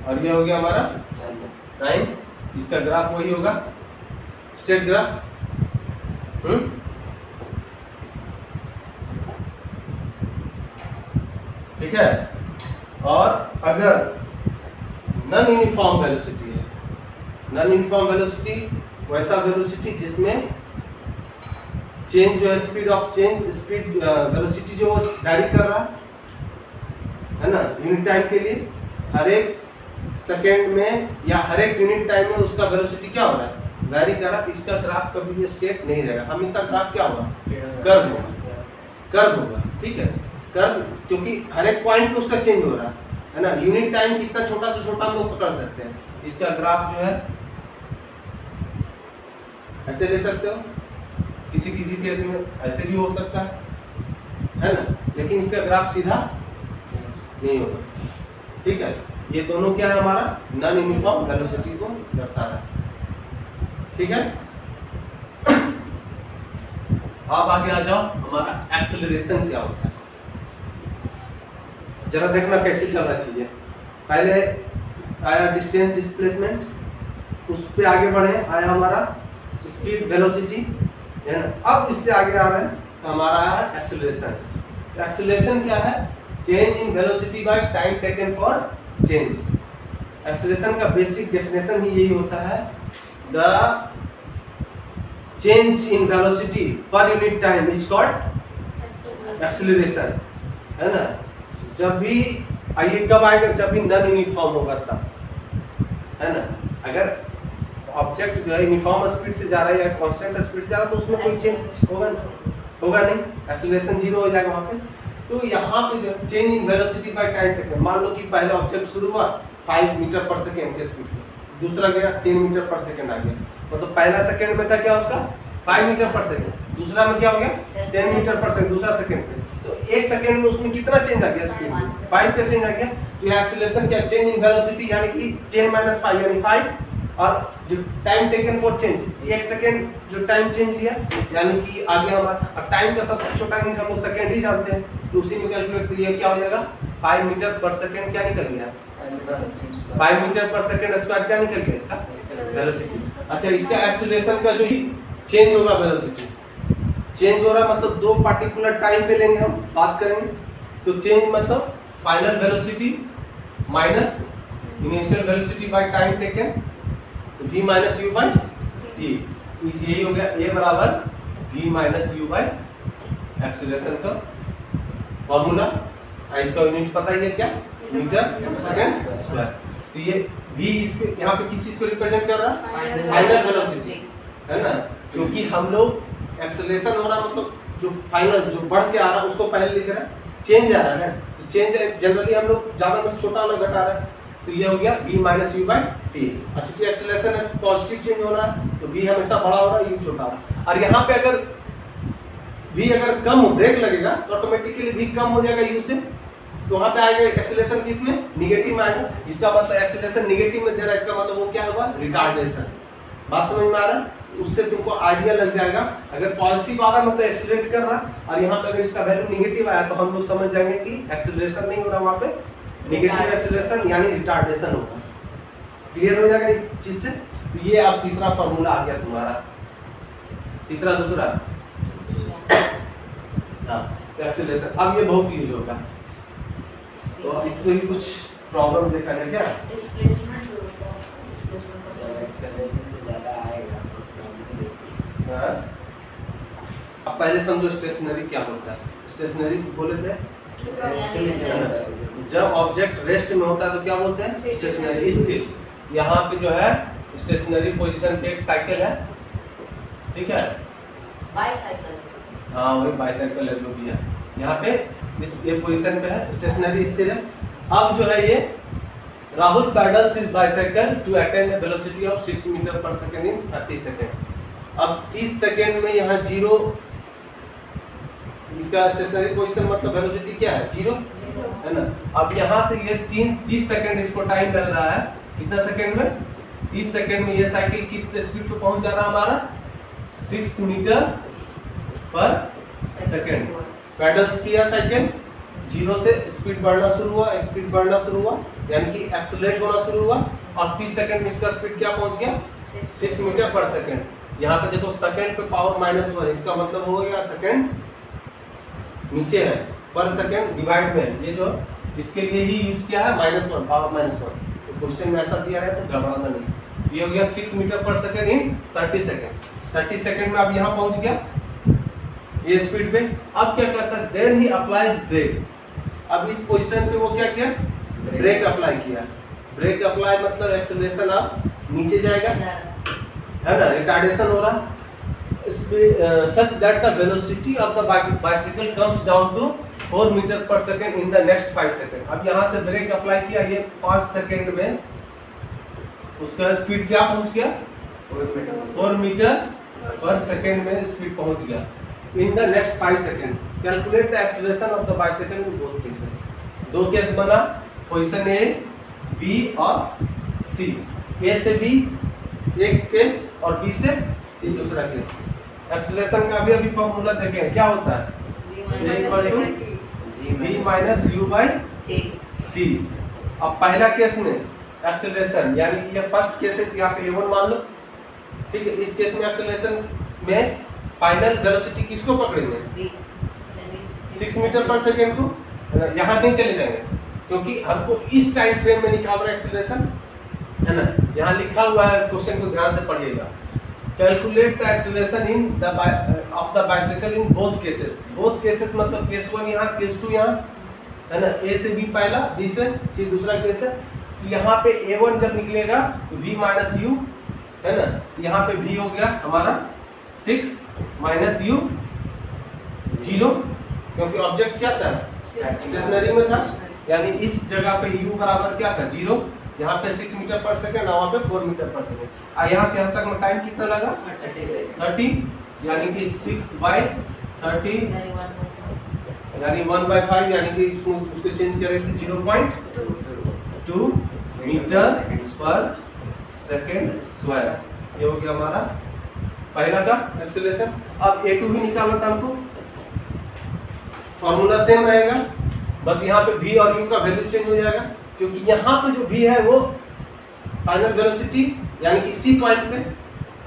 और ये हो गया हमारा टाइम। इसका ग्राफ वही होगा, स्टेट ग्राफ। ठीक है? और अगर नॉन यूनिफॉर्म वेलोसिटी है, नॉन यूनिफॉर्म वेलोसिटी वैसा वेलोसिटी जिसमें चेंज जो है speed of change, speed velocity जो वैरी कर रहा है ना यूनिट टाइम के लिए, हर एक सेकेंड में या हर एक यूनिट टाइम में उसका वेलोसिटी क्या हो रहा है? वैरी कर रहा है। इसका ग्राफ कभी भी स्ट्रेट नहीं रहेगा, हमेशा ग्राफ क्या होगा? कर्व होगा, कर्व होगा, ठीक है? कर्व, क्योंकि हर एक पॉइंट पे उसका चेंज हो रहा है ना? यूनिट टाइम कितना छोटा से छोटा हम लोग पकड़ सकते हैं। इसका ग्राफ जो है ऐसे ले सकते हो, किसी किसी केस में ऐसे भी हो सकता है ना? लेकिन इसका ग्राफ सीधा नहीं होगा, ठीक है? ये दोनों क्या है? हमारा नॉन यूनिफॉर्म वेलोसिटी को दर्शा रहा है, ठीक है? अब आगे आ जाओ, हमारा एक्सेलरेशन क्या होता है, जरा देखना कैसे चल रहा चीजें। पहले आया डिस्टेंस डिस्प्लेसमेंट, उस पे आगे बढ़े, आया हमारा स्पीड वेलोसिटी, है ना? अब इससे आगे आ रहे हैं तो हमारा आया एक्सेलरेशन। एक्सेलरेशन क्या है? Change in velocity by time taken for change. Acceleration का बेसिक डेफिनेशन ही यही होता है, the change in velocity per unit time is called acceleration, है ना? जब भी आइए कब आएगा? जब भी नॉन यूनिफॉर्म होगा तब, है ना? अगर ऑब्जेक्ट जो है यूनिफॉर्म स्पीड से जा रहा है या कांस्टेंट स्पीड से जा रहा है तो उसमें कोई चेंज होगा नहीं, एक्सेलरेशन जीरो हो जाएगा वहां पे। तो यहाँ पे जो change in velocity by time taken, मान लो कि पहला ऑब्जेक्ट शुरू हुआ 5 मीटर पर सेकेंड के स्पीड से, दूसरा गया 10 मीटर पर सेकेंड आ गया, मतलब पहला सेकेंड में था क्या उसका 5 मीटर पर सेकेंड, दूसरा में क्या हो गया 10 मीटर पर सेकेंड, दूसरा सेकेंड में, तो एक सेकेंड में उसमें कितना चेंज आ गया स्पीड में? 5 का चेंज आ गया। तो एक्सेलरेशन क्या? चेंज इन वेलोसिटी यानी कि 10 - 5 यानी 5 और जो time taken for change 1 second जो टाइम चेंज लिया, यानी कि आगे हमारा अब टाइम का सबसे छोटा यूनिट हम लोग सेकंड ही जानते हैं, तो उसी में कैलकुलेट करिए क्या हो जाएगा 5 मीटर पर सेकंड क्या निकल गया 5 मीटर पर सेकंड स्क्वायर क्या निकल गया इसका वेलोसिटी। अच्छा इसका एक्सीलरेशन का जो चेंज होगा वेलोसिटी चेंज हो रहा मतलब दो पार्टिकुलर टाइम पे लेंगे हम बात करेंगे, तो चेंज मतलब final velocity minus initial velocity by time taken, तो v minus u by t, यही हो गया a बराबर v minus u by acceleration का फॉर्मूला। इसका यूनिट पता ही है क्या मीटर सेकंड स्क्वायर। तो ये v इस पे यहाँ पे किस चीज को रिप्रेजेंट कर रहा है फाइनल वेलोसिटी है ना, क्योंकि हम लोग एक्सीलरेशन हो रहा मतलब जो फाइनल जो बढ़ के आ रहा है उसको पहले लिख रहे हैं, चेंज आ रहा है ना, तो चेंज जनरली हम लोग ज्यादा में छोटा वाला घटा रहा है, तो ये हो गया v minus you by T. और चूंकि एक्सीलरेशन है पॉजिटिव चेंज हो रहा है तो v हमेशा बड़ा हो रहा है, u छोटा हो रहा है। और यहाँ पे अगर v अगर कम हो ब्रेक लगेगा तो ऑटोमेटिकली v कम हो जाएगा u से, तो वहां पे आएगा एक्सीलरेशन किसमें निगेटिव में आएगा, इसका मतलब एक्सीलरेशन निगेटिव में दे रहा है, इसका मतलब वो क्या होगा रिटार्डेशन। बात समझ में आ रहा है, उससे तुमको आइडिया लग जाएगा। अगर पॉजिटिव आ रहा मतलब एक्सीलरेट कर रहा, और यहाँ पे अगर इसका वैल्यू निगेटिव आया तो हम लोग समझ जाएंगे कि एक्सीलरेशन नहीं हो रहा, वहां पे निगेटिव एक्सीलरेशन यानी रिटार्डेशन होगा। क्लियर हो जाएगा इस चीज से। तो ये अब तीसरा फॉर्मूला आ गया तुम्हारा, तीसरा दूसरा एक्सीलरेशन। अब ये बहुत यूज होगा, तो अब इसमें भी कुछ प्रॉब्लम देखा जाए क्या। डिस्प्लेसमेंट होता है, डिस्प्लेसमेंट का एक्सीलरेशन से ज्यादा आएगा तो हाँ? अब पहले समझो स्टेशनरी क्या होता है। स्टेशनरी बोले थे जब ऑब्जेक्ट रेस्ट में होता है तो क्या बोलते हैं स्टेशनरी स्थिर। यहाँ पे जो है स्टेशनरी पोजीशन पे एक साइकिल है, ठीक है बाईसाइकिल। हाँ वही बाईसाइकिल है जो भी है, यहाँ पे ये पोजीशन पे है स्टेशनरी स्थिर है। अब जो है ये Rahul pedals his bicycle to attain a velocity of 6 meter per second in 30 second. अब 30 सेकंड में यहाँ जीरो, इसका स्टेशनरी पोजीशन मतलब वेलोसिटी क्या है जीरो है ना। अब यहाँ से ये 30 सेकंड इसको टाइम लग रहा है, कितना सेकंड में 30 सेकंड में ये साइकिल किस स्पीड पे पहुंच जा रहा है हमारा 6 मीटर पर सेकंड। पैडल्स किया साइकिल, जीरो से स्पीड बढ़ना शुरू हुआ, स्पीड बढ़ना शुरू हुआ यानी कि एक्सीलरेट होना शुरू हुआ, और 30 सेकंड में इसका स्पीड क्या पहुंच गया 6 मीटर पर सेकंड। यहाँ पे देखो सेकंड पे पावर -1, इसका मतलब हो गया सेकंड नीचे है पर सेकंड डिवाइड में, ये जो इसके लिए ही यूज किया है -1 पावर -1। तो क्वेश्चन में ऐसा दिया है तो घबराना नहीं। ये हो गया 6 meter per second in 30 second. 30 second में अब यहाँ पहुंच गया ये स्पीड पे। अब क्या करता है देन ही अप्लाइज ब्रेक। अब इस पोजीशन पे वो क्या किया ब्रेक अप्लाई किया। ब्रेक अप्लाई मतलब एक्सीलरेशन अब नीचे जाएगा है ना, रिटार्डेशन हो रहा such that the velocity of the bicycle comes down to 4 metre per second in the next 5 second. अब यहाँ से ब्रेक अप्लाई किया, ये 5 सेकंड में उसका स्पीड क्या पहुंच गया 4 मीटर पर सेकंड में स्पीड पहुंच गया in the next 5 second. Calculate the acceleration of the bicycle in both cases. दो केस बना, पोजीशन ए बी और सी। ए से बी एक केस और बी से सी दूसरा केस। एक्सीलरेशन का भी अभी फॉर्मूला देखें क्या होता है v minus you by T. अब पहला केस में एक्सीलरेशन यानी कि ये फर्स्ट केस है, यहाँ पे a1 मान लो, ठीक है। इस केस में एक्सीलरेशन में फाइनल वेलोसिटी किसको पकड़ेंगे 6 मीटर पर सेकंड को, यहाँ नहीं चले जाएंगे क्योंकि हमको इस टाइम फ्रेम में निकालना एक्सीलरेशन है ना। यहाँ लिखा हुआ है, क्वेश्चन को ध्यान से पढ़िएगा। Calculate the acceleration in the of the bicycle in both cases. Both cases मतलब केस 1 यहाँ केस 2 यहाँ है ना। ए से बी पहला, बी से सी दूसरा केस है। तो यहाँ पे a1 जब निकलेगा तो v माइनस यू है ना, यहाँ पे v हो गया हमारा 6 माइनस यू 0, क्योंकि ऑब्जेक्ट क्या था स्टेशनरी में था, यानी इस जगह पे u बराबर क्या था 0, यहाँ पे 6 मीटर पर सेकंड, वहाँ पे 4 मीटर पर सेकंड। यहाँ से यहाँ तक में टाइम कितना लगा 30, यानी कि 6/30 यानी 1/5, यानी कि उसको चेंज करें तो 0.2 मीटर पर सेकेंड स्क्वायर। ये हो गया हमारा पहला का एक्सेलरेशन। अब a2 भी निकालना था हमको, फॉर्मूला सेम रहेगा, बस यहाँ पे v और u का वैल्यू चेंज हो जाएगा, क्योंकि यहाँ पे जो v है वो फाइनल वेलोसिटी यानी कि c पॉइंट पे,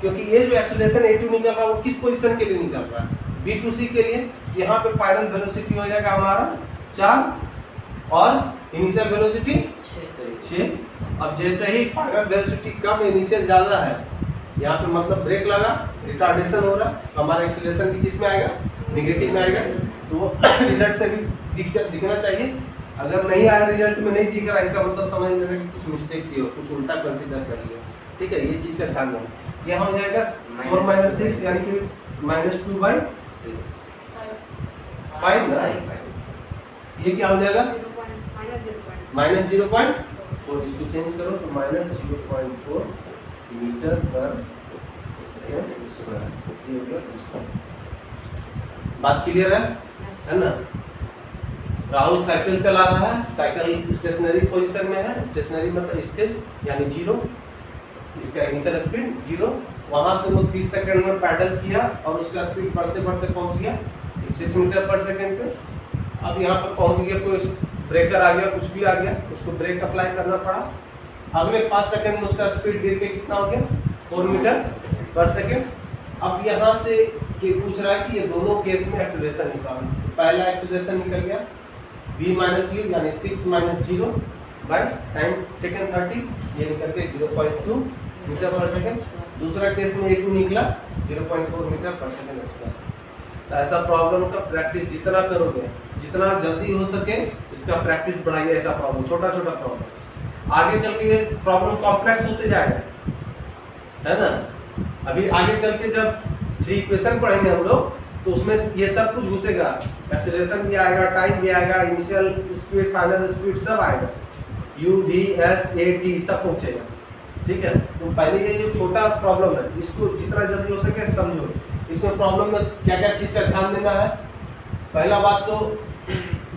क्योंकि ये जो एक्सेलरेशन a2 निकल रहा है वो किस पोजीशन के लिए निकल रहा है, b to c के लिए। यहाँ पे फाइनल वेलोसिटी हो जाएगा हमारा 4 और इनिशियल वेलोसिटी 6। अब जैसे ही फाइनल वेलोसिटी कम इनिशियल ज्यादा है, यहाँ पे मतलब ब्रेक लगा, रिटार्डेशन हो रहा, हमारा एक्सेलरेशन भी किस में आएगा, नेगेटिव में आएगा। तो वो रिजल्ट से भी दिखना चाहिए। अगर नहीं आया रिजल्ट में नहीं दिख रहा, इसका मतलब समझ लेना कि कुछ मिस्टेक की हो, कुछ उल्टा कंसीडर कर लिया। ठीक है, ये चीज का ध्यान रखना। यहाँ हो जाएगा 4 - 6 यानी कि -2/6 5 ना, ये क्या हो जाएगा -0.4। इसको चेंज करो तो -0.4 मीटर पर सेकंड स्क्वायर। ये हो गया उसका। बात क्लियर है ना। राहुल साइकिल चला रहा है, साइकिल स्टेशनरी पोजीशन में है, स्टेशनरी मतलब स्थिर यानी 0, इसका इनिशियल स्पीड 0। वहां से वो 30 सेकंड में पैडल किया और उसका स्पीड बढ़ते बढ़ते पहुंच गया 6 मीटर पर सेकंड पे। अब यहाँ पर पहुंच गया, कोई ब्रेकर आ गया, कुछ भी आ गया, उसको ब्रेक अप्लाई करना पड़ा। अगले 5 सेकंड में उसका स्पीड गिर के कितना हो गया, 4 मीटर पर सेकंड। अब यहाँ से ये पूछ रहा है कि ये दोनों केस में एक्सेलरेशन निकालो। पहला एक्सेलरेशन निकल गया v - u यानी 6 - 0 बाय टाइम टेकन 30, ये निकल के 0.2 मीटर पर सेकंड। दूसरा केस में a2 निकला 0.4 मीटर पर सेकंड स्क्वायर। तो ऐसा प्रॉब्लम का प्रैक्टिस जितना करोगे, जितना जल्दी हो सके इसका प्रैक्टिस बढ़ाइए। ऐसा प्रॉब्लम, छोटा छोटा प्रॉब्लम, आगे चल के प्रॉब्लम कॉम्प्लेक्स होते जाएगा, है ना। अभी आगे चल के जब 3 इक्वेशन पढ़ेंगे हम लोग, तो उसमें ये सब कुछ घुसेगा, एक्सेलरेशन भी आएगा, टाइम भी आएगा, इनिशियल स्पीड, फाइनल स्पीड सब आएगा, u v s a t सब पहुंचेगा। ठीक है, तो पहले ये जो छोटा प्रॉब्लम है इसको जितना जल्दी हो सके समझो। इसमें प्रॉब्लम में क्या क्या चीज का ध्यान देना है। पहला बात तो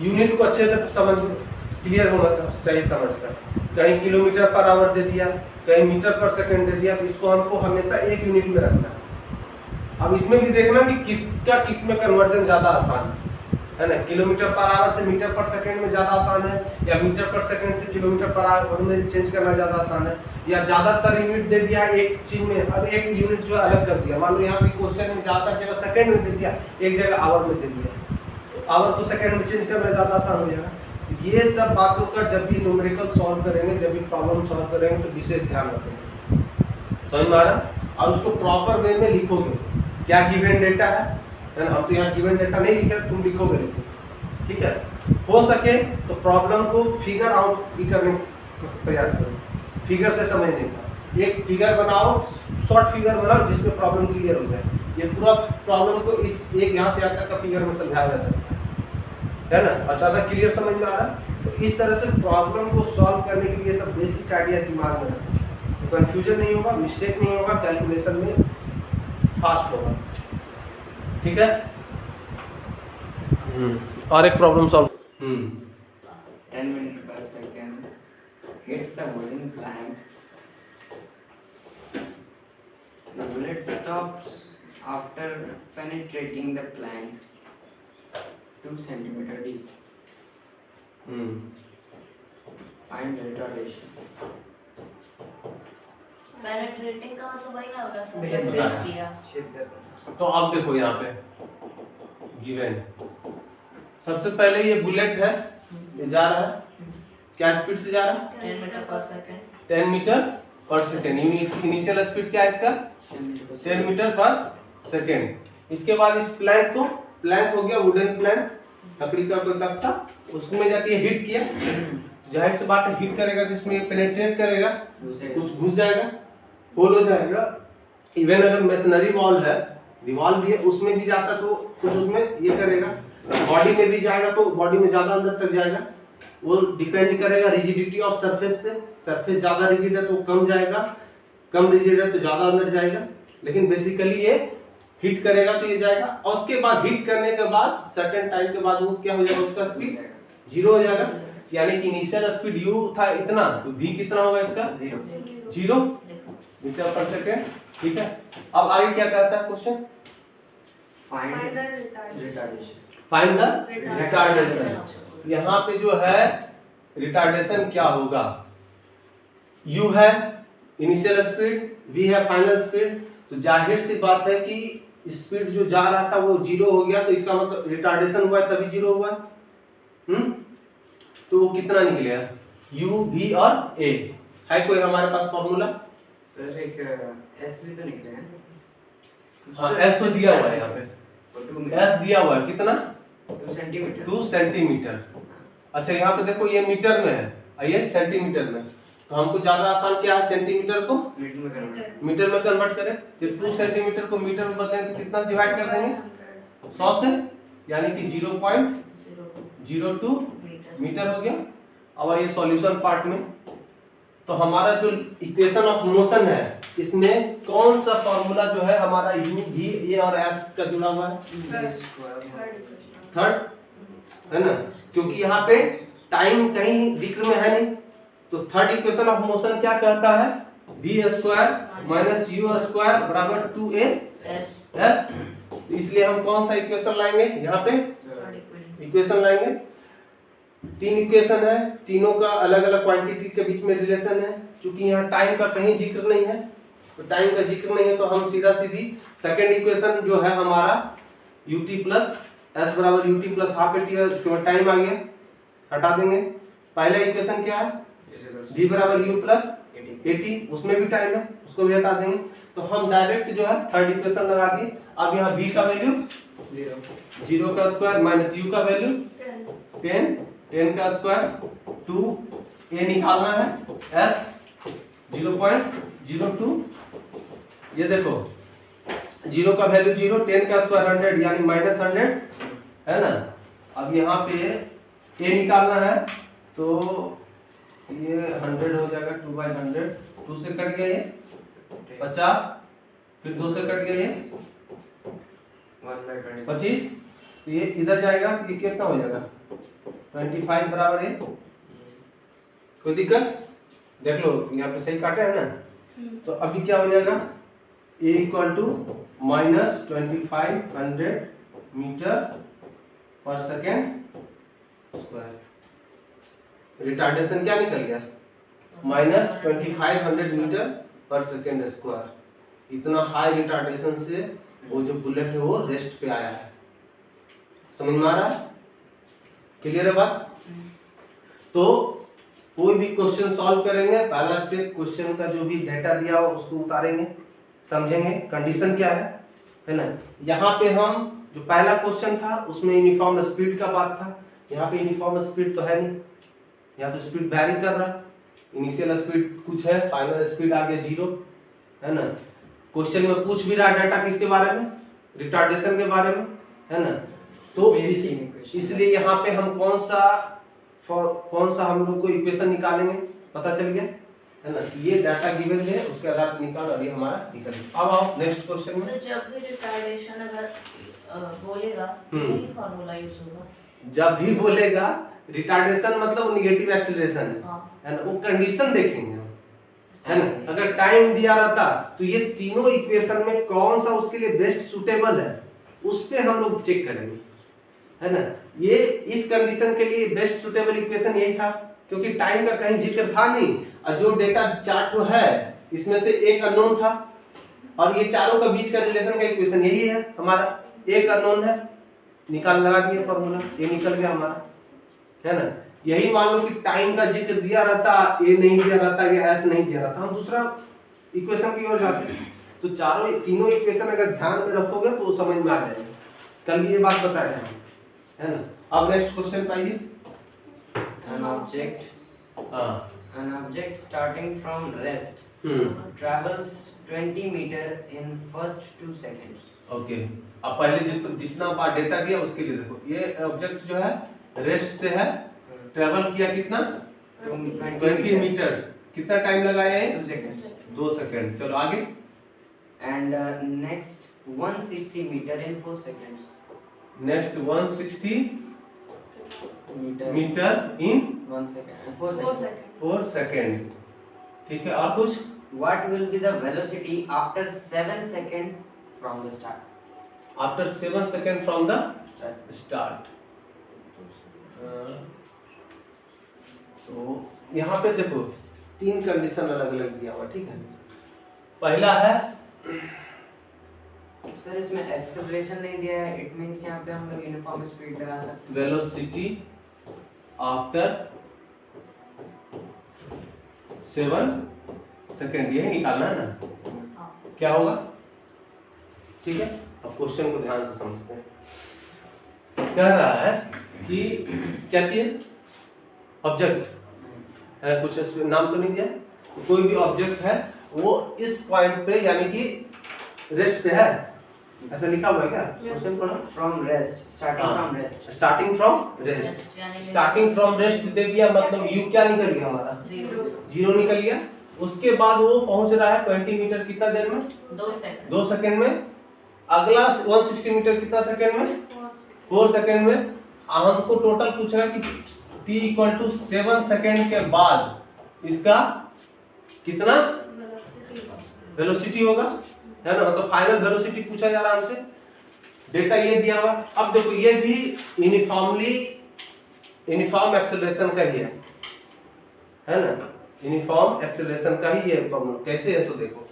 यूनिट को अच्छे से समझ, क्लियर होना चाहिए समझ कर। कहीं किलोमीटर पर आवर दे दिया, कहीं मीटर पर सेकंड दे दिया, तो इसको हमको हमेशा एक यूनिट में रखना है। अब इसमें भी देखना कि किसका किस में कन्वर्जन ज्यादा आसान है ना। किलोमीटर पर आवर से मीटर पर सेकंड में ज्यादा आसान है, या मीटर पर सेकंड से किलोमीटर पर आवर में चेंज करना ज्यादा आसान है, या ज्यादातर यूनिट दे दिया एक चीज में, अब एक यूनिट जो अलग कर दिया। मान लो यहाँ पे क्वेश्चन में ज्यादातर जगह सेकंड में दे दिया, एक जगह आवर में दे दिया, तो आवर को सेकंड में चेंज करना ज्यादा आसान हो जाएगा। ये सब बातों का जब भी न्यूमेरिकल सॉल्व करेंगे, जब भी प्रॉब्लम सॉल्व करेंगे, तो विशेष ध्यान रखेंगे। समझ में आ रहा। और उसको प्रॉपर वे में लिखोगे, क्या गिवन डेटा है ना। हम तो यहाँ गिवन डेटा नहीं लिखे, तुम लिखोगे लिखो, ठीक है। हो सके तो प्रॉब्लम को फिगर आउट भी करने का प्रयास करो, फिगर से समझने का। एक फिगर बनाओ, शॉर्ट फिगर बनाओ जिसमें प्रॉब्लम क्लियर हो जाए। ये पूरा प्रॉब्लम को इस एक यहाँ से यहाँ तक का फिगर में समझाया जा सकता है ना, और ज़्यादा क्लियर समझ में आ रहा है। तो इस तरह से प्रॉब्लम को सॉल्व करने के लिए सब बेसिक आइडिया दिमाग में रखें, तो कन्फ्यूजन नहीं होगा, मिस्टेक नहीं होगा, कैलकुलेशन में फास्ट होगा। ठीक है। और एक problem solve. 10 meters per second hits the wooden plank. The bullet stops after penetrating the plank 2 centimeter deep. Find the retardation. Penetrating का मतलब वही ना होगा सर, भेद दिया। तो अब देखो यहाँ पे गिवन, सबसे पहले ये बुलेट है, ये जा रहा है, क्या स्पीड से जा रहा है, 10 metre per second. 10 metre per second. Initial speed क्या है इसका, 10 मीटर पर सेकेंड। इसके बाद इस प्लैंक को, प्लैंक हो गया वुडन प्लैंक, लकड़ी का कोई तख्ता, उसमें जाके हिट किया, जाहिर से बात हिट करेगा तो इसमें पेनेट्रेट करेगा, कुछ घुस जाएगा, होल हो जाएगा। इवन अगर मेसनरी वॉल है, दीवार भी है, उसमें भी जाता तो कुछ उसमें ये करेगा, बॉडी में भी जाएगा तो बॉडी में ज्यादा अंदर तक जाएगा। वो डिपेंड करेगा रिजिडिटी ऑफ सरफेस पे, सरफेस ज्यादा रिजिड है तो कम जाएगा, कम रिजिड है तो ज्यादा अंदर जाएगा। लेकिन बेसिकली ये हिट करेगा तो ये जाएगा, और उसके बाद हिट करने के बाद सर्टेन टाइम के बाद वो क्या हो जाएगा, उसका स्पीड 0 हो जाएगा। यानी कि इनिशियल स्पीड u था इतना, तो v कितना होगा इसका 0। Metre per second. ठीक है, अब आगे क्या कहता है question? Find Find the retardation. retardation. Find the retardation. यहाँ पे जो है रिटार्डेशन क्या होगा? u है इनिशियल स्पीड, v है फाइनल स्पीड। तो जाहिर सी बात है कि स्पीड जो जा रहा था वो 0 हो गया, तो इसका मतलब रिटार्डेशन हुआ है तभी 0 हुआ। तो वो कितना निकलेगा? u, v और a है कोई हमारे पास फॉर्मूला? सर एक एस भी तो निकले हैं। हाँ, s तो दिया हुआ है यहाँ पे, s दिया हुआ है कितना? 2 सेंटीमीटर। 2 सेंटीमीटर। अच्छा यहाँ पे देखो ये मीटर में है और ये सेंटीमीटर में, तो हमको ज्यादा आसान क्या है? सेंटीमीटर को मीटर में कन्वर्ट करें। तो 2 सेंटीमीटर को मीटर में बदलें तो कितना डिवाइड कर देंगे? 100 से, यानी कि 0.02 मीटर हो गया। अब ये सॉल्यूशन पार्ट में, तो हमारा जो इक्वेशन ऑफ मोशन है इसमें कौन सा फॉर्मूला जो है हमारा u, v, a और s का जुड़ा हुआ है? थर्ड है ना, क्योंकि यहाँ पे टाइम कहीं जिक्र में है नहीं। तो थर्ड इक्वेशन ऑफ मोशन क्या कहता है? v square minus u square बराबर 2as। इसलिए हम कौन सा इक्वेशन लाएंगे? यहाँ पे इक्वेशन लाएंगे। 3 इक्वेशन है, तीनों का अलग अलग क्वांटिटी के बीच में रिलेशन है। क्योंकि यहाँ टाइम का कहीं जिक्र नहीं है, तो टाइम का जिक्र नहीं है तो हम सीधा सीधी सेकेंड इक्वेशन जो है हमारा ut प्लस s बराबर ut प्लस हाफ एटी है, उसके बाद टाइम आ गया, हटा देंगे। पहला इक्वेशन क्या है? v बराबर u प्लस 80, उसमें भी टाइम है, उसको भी हटा देंगे। तो हम डायरेक्ट जो है थर्ड इक्वेशन लगा दिए। अब यहाँ v का वैल्यू 0 का स्क्वायर माइनस u का वैल्यू 10 का स्क्वायर 2, a निकालना है s 0.02। ये देखो 0 का वैल्यू 0, 10 का स्क्वायर 100 यानी माइनस 100 है ना। अब यहाँ पे a निकालना है तो ये 100 हो जाएगा, 2/100, 2 से कट गया ये 50, फिर 2 से कट गया ये 25, तो ये इधर जाएगा तो ये कितना हो जाएगा? 25 बराबर है। कोई दिक्कत? देख लो यहाँ पे सही काटे है ना। तो अभी क्या हो जाएगा? a equal to minus 2500 meter per second square. Retardation क्या निकल गया? Minus 2500 meter per second square. इतना हाई रिटार्डेशन से वो जो बुलेट है वो रेस्ट पे आया है। समझ में आ रहा है? क्लियर है बात? तो कोई भी क्वेश्चन सॉल्व करेंगे, पहला स्टेप क्वेश्चन का जो भी डेटा दिया हो उसको उतारेंगे, समझेंगे कंडीशन क्या है ना। यहाँ पे हम जो पहला क्वेश्चन था उसमें यूनिफॉर्म स्पीड का बात था। यहाँ पे यूनिफॉर्म स्पीड तो है नहीं, यहाँ तो स्पीड वैरी कर रहा है। इनिशियल स्पीड कुछ है, फाइनल स्पीड आ गया 0 है ना। क्वेश्चन में पूछ भी रहा डाटा किसके बारे में? रिटार्डेशन के बारे में है ना। तो इसलिए यहाँ पे हम कौन सा हम लोग को इक्वेशन निकालेंगे पता चल गया है ना। ये डाटा गिवन है, उसके आधार पर निकाल, अभी हमारा निकल। अब आओ नेक्स्ट क्वेश्चन में। तो जब भी रिटार्डेशन अगर बोलेगा यही फॉर्मूला यूज होगा। जब भी बोलेगा रिटार्डेशन मतलब नेगेटिव एक्सीलरेशन है ना, वो कंडीशन देखेंगे है ना। अगर टाइम दिया रहता तो ये तीनों इक्वेशन में कौन सा उसके लिए बेस्ट सुटेबल है उस पे हम लोग चेक करेंगे है ना। ये इस कंडीशन के लिए बेस्ट सुटेबल इक्वेशन यही था, क्योंकि टाइम का कहीं जिक्र था नहीं और जो डेटा चार्ट है इसमें से एक अननोन था और ये चारों का बीच का रिलेशन का इक्वेशन यही है हमारा। एक अननोन है, निकाल लगा दिया फॉर्मूला, ये निकल गया हमारा है ना। यही मान लो कि टाइम का जिक्र दिया रहता, ए नहीं दिया रहता या एस नहीं दिया रहता, हम दूसरा इक्वेशन की ओर जाते हैं। तो तीनों इक्वेशन अगर ध्यान में रखोगे तो समझ में आ जाएगा। कल भी ये बात बताया है ना। अब नेक्स्ट क्वेश्चन पाइए। An object starting from rest travels 20 meter in first 2 seconds. Okay, अब पहले जितना बार डेटा दिया उसके लिए देखो। ये ऑब्जेक्ट जो है रेस्ट से है, ट्रेवल किया कितना? 20 मीटर। कितना टाइम लगाया है? 2 seconds. 2 सेकंड। चलो आगे। And next 160 meter in 4 seconds. Next 160 Meter. Meter in 1 second. 4 4 seconds. Second. 4 second. ठीक है, और कुछ? what will be the velocity after 7 seconds from the start? After 7 second from the start. तो यहाँ पे देखो 3 कंडीशन अलग अलग दिया हुआ, ठीक है। पहला है, सर इसमें एक्सेलरेशन नहीं दिया है, इट मींस यहाँ पे हम लोग यूनिफॉर्म स्पीड लगा सकते हैं। वेलोसिटी आफ्टर 7 सेकेंड, ये निकालना है ना, क्या होगा, ठीक है। अब क्वेश्चन को ध्यान से समझते हैं। कह रहा है कि क्या चाहिए, ऑब्जेक्ट है, कुछ इसमें नाम तो नहीं दिया, कोई भी ऑब्जेक्ट है वो इस पॉइंट पे यानी कि रेस्ट पे है, ऐसा लिखा हुआ है क्या क्वेश्चन पढ़ो। From rest, starting from rest, starting from rest, starting from rest दे दिया, मतलब यू क्या निकल गया हमारा, 0 निकल गया। उसके बाद वो पहुंच रहा है 20 मीटर कितना देर में, 2 सेकंड में। अगला 160 मीटर कितना सेकंड में, 4 सेकंड में। हमको टोटल पूछ रहा है कि t = 7 सेकंड के बाद इसका कितना वेलोसिटी होगा, है ना, मतलब फाइनल वेलोसिटी पूछा जा रहा है हमसे। डेटा ये दिया हुआ। अब देखो ये भी यूनिफॉर्म एक्सेलरेशन का ही है ना, यूनिफॉर्म एक्सेलरेशन का ही है फॉर्मूला। कैसे है सो देखो,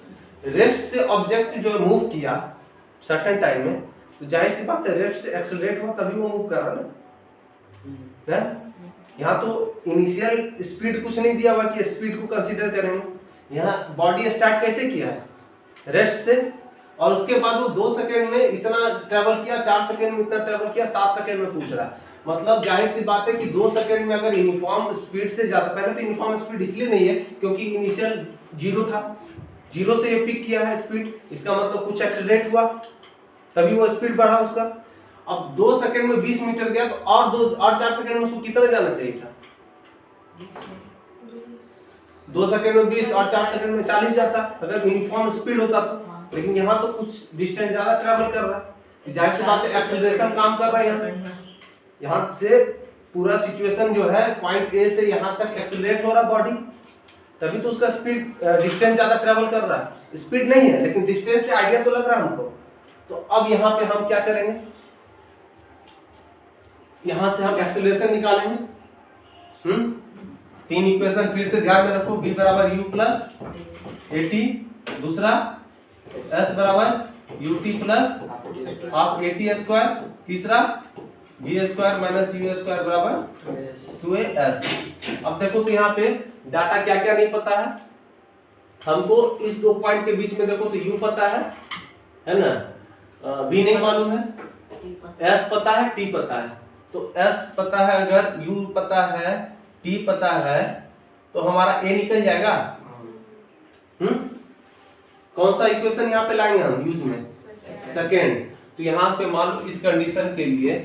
रेस्ट से ऑब्जेक्ट जो मूव किया सर्टेन टाइम में, तो जाहिर सी बात है रेस्ट से एक्सेलरेट हुआ तभी वो मूव कर रहा ना है। यहाँ तो इनिशियल स्पीड कुछ नहीं दिया हुआ कि स्पीड को कंसीडर करेंगे। यहाँ बॉडी स्टार्ट कैसे किया, रेस्ट से, और उसके बाद वो 2 सेकंड में इतना ट्रेवल किया, 4 सेकंड में इतना ट्रेवल किया, 7 सेकंड में पूछ रहा है। मतलब जाहिर सी बात है कि 2 सेकंड में अगर यूनिफॉर्म स्पीड से जाता, पहले तो यूनिफॉर्म स्पीड इसलिए नहीं है क्योंकि इनिशियल 0 था, 0 से ये पिक किया है स्पीड, इसका मतलब कुछ एक्सेलरेट हुआ तभी वो स्पीड बढ़ा उसका। अब 2 सेकंड में 20 मीटर गया तो और 4 सेकंड में उसको कितना जाना चाहिए था, 2 सेकंड में 20 और 4 सेकंड में 40 जाता अगर यूनिफॉर्म स्पीड होता तो। लेकिन यहाँ तो कुछ डिस्टेंस ज्यादा ट्रेवल कर रहा है, जाहिर सी बात है एक्सेलरेशन काम कर रहा है। यहाँ से पूरा सिचुएशन जो है पॉइंट ए से यहाँ तक एक्सेलरेट हो रहा बॉडी, तभी तो उसका स्पीड डिस्टेंस ज्यादा ट्रेवल कर रहा है। स्पीड नहीं है लेकिन डिस्टेंस से आइडिया तो लग रहा है हमको। तो अब यहाँ पे हम क्या करेंगे, यहां से हम एक्सेलरेशन निकालेंगे। 3 इक्वेशन फिर से ध्यान में रखो, v = u + at, दूसरा s = ut + हाफ at², तीसरा v² - u² = 2as। अब देखो तो यहाँ पे डाटा क्या क्या नहीं पता है हमको, इस 2 पॉइंट के बीच में देखो तो u पता है ना, v नहीं मालूम है, s पता है, t पता है। तो s पता है, अगर u पता है, t पता है, तो हमारा a निकल जाएगा। कौन सा इक्वेशन यहाँ पे लाएंगे हम यूज में, सेकेंड। तो यहाँ पे मान लो इस कंडीशन के लिए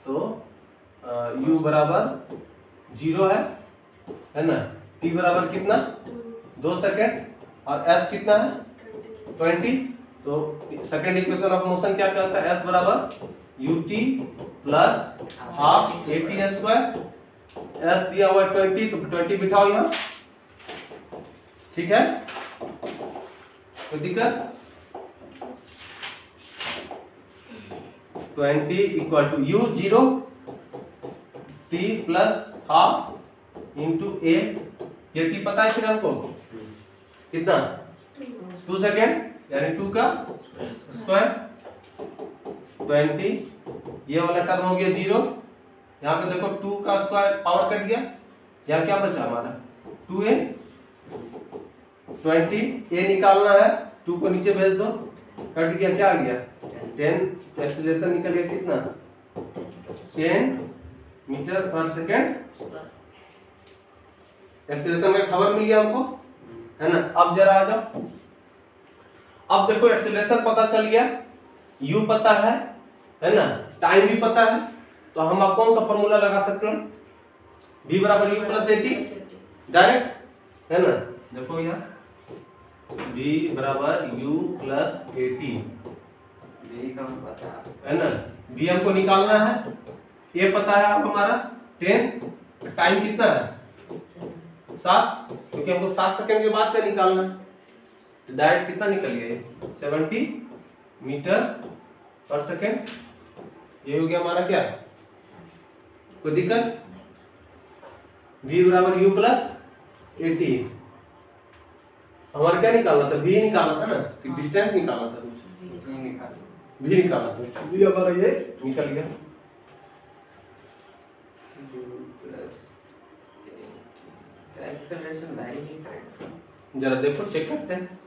तो u = 0 है ना, t बराबर कितना 2 सेकेंड, और s कितना है 20। तो सेकेंड इक्वेशन ऑफ मोशन क्या कहता है, s = ut + half at², s दिया हुआ 20, तो 20 बिठाओ यहाँ, ठीक है, कोई दिक्कत। 20 = u 0, t + half into a, ये t पता है फिर हमको कितना 2 सेकेंड, यानी 2 का स्क्वायर 20, ये वाला टर्म हो गया 0। यहाँ पे देखो 2 का स्क्वायर पावर कट गया, यहाँ क्या बचा हमारा 2a, 20 a निकालना है, 2 को नीचे भेज दो, कट गया, क्या आ गया 10। एक्सेलरेशन निकल गया कितना 10 मीटर/सेकेंड। एक्सेलरेशन का खबर मिल गया हमको, है ना। अब जरा आ जाओ, अब देखो एक्सेलरेशन पता चल गया, u पता है ना, टाइम भी पता है, तो हम अब कौन सा फॉर्मूला लगा सकते हैं, v = u + at डायरेक्ट, है ना। देखो यहाँ v = u + at, है ना, v हमको निकालना है, a पता है अब हमारा 10, टाइम कितना है 7, क्योंकि हमको 7 सेकंड के बाद का निकालना है, तो डायरेक्ट कितना निकल गया ये 70 मीटर पर सेकेंड। ये हो गया हमारा क्या, कोई दिक्कत? v बराबर u प्लस 80। हमारा क्या निकालना था, v निकालना था ना, कि डिस्टेंस निकालना था, v निकालना था, v हमारा ये निकल गया। Acceleration very different. जरा देखो, चेक करते हैं।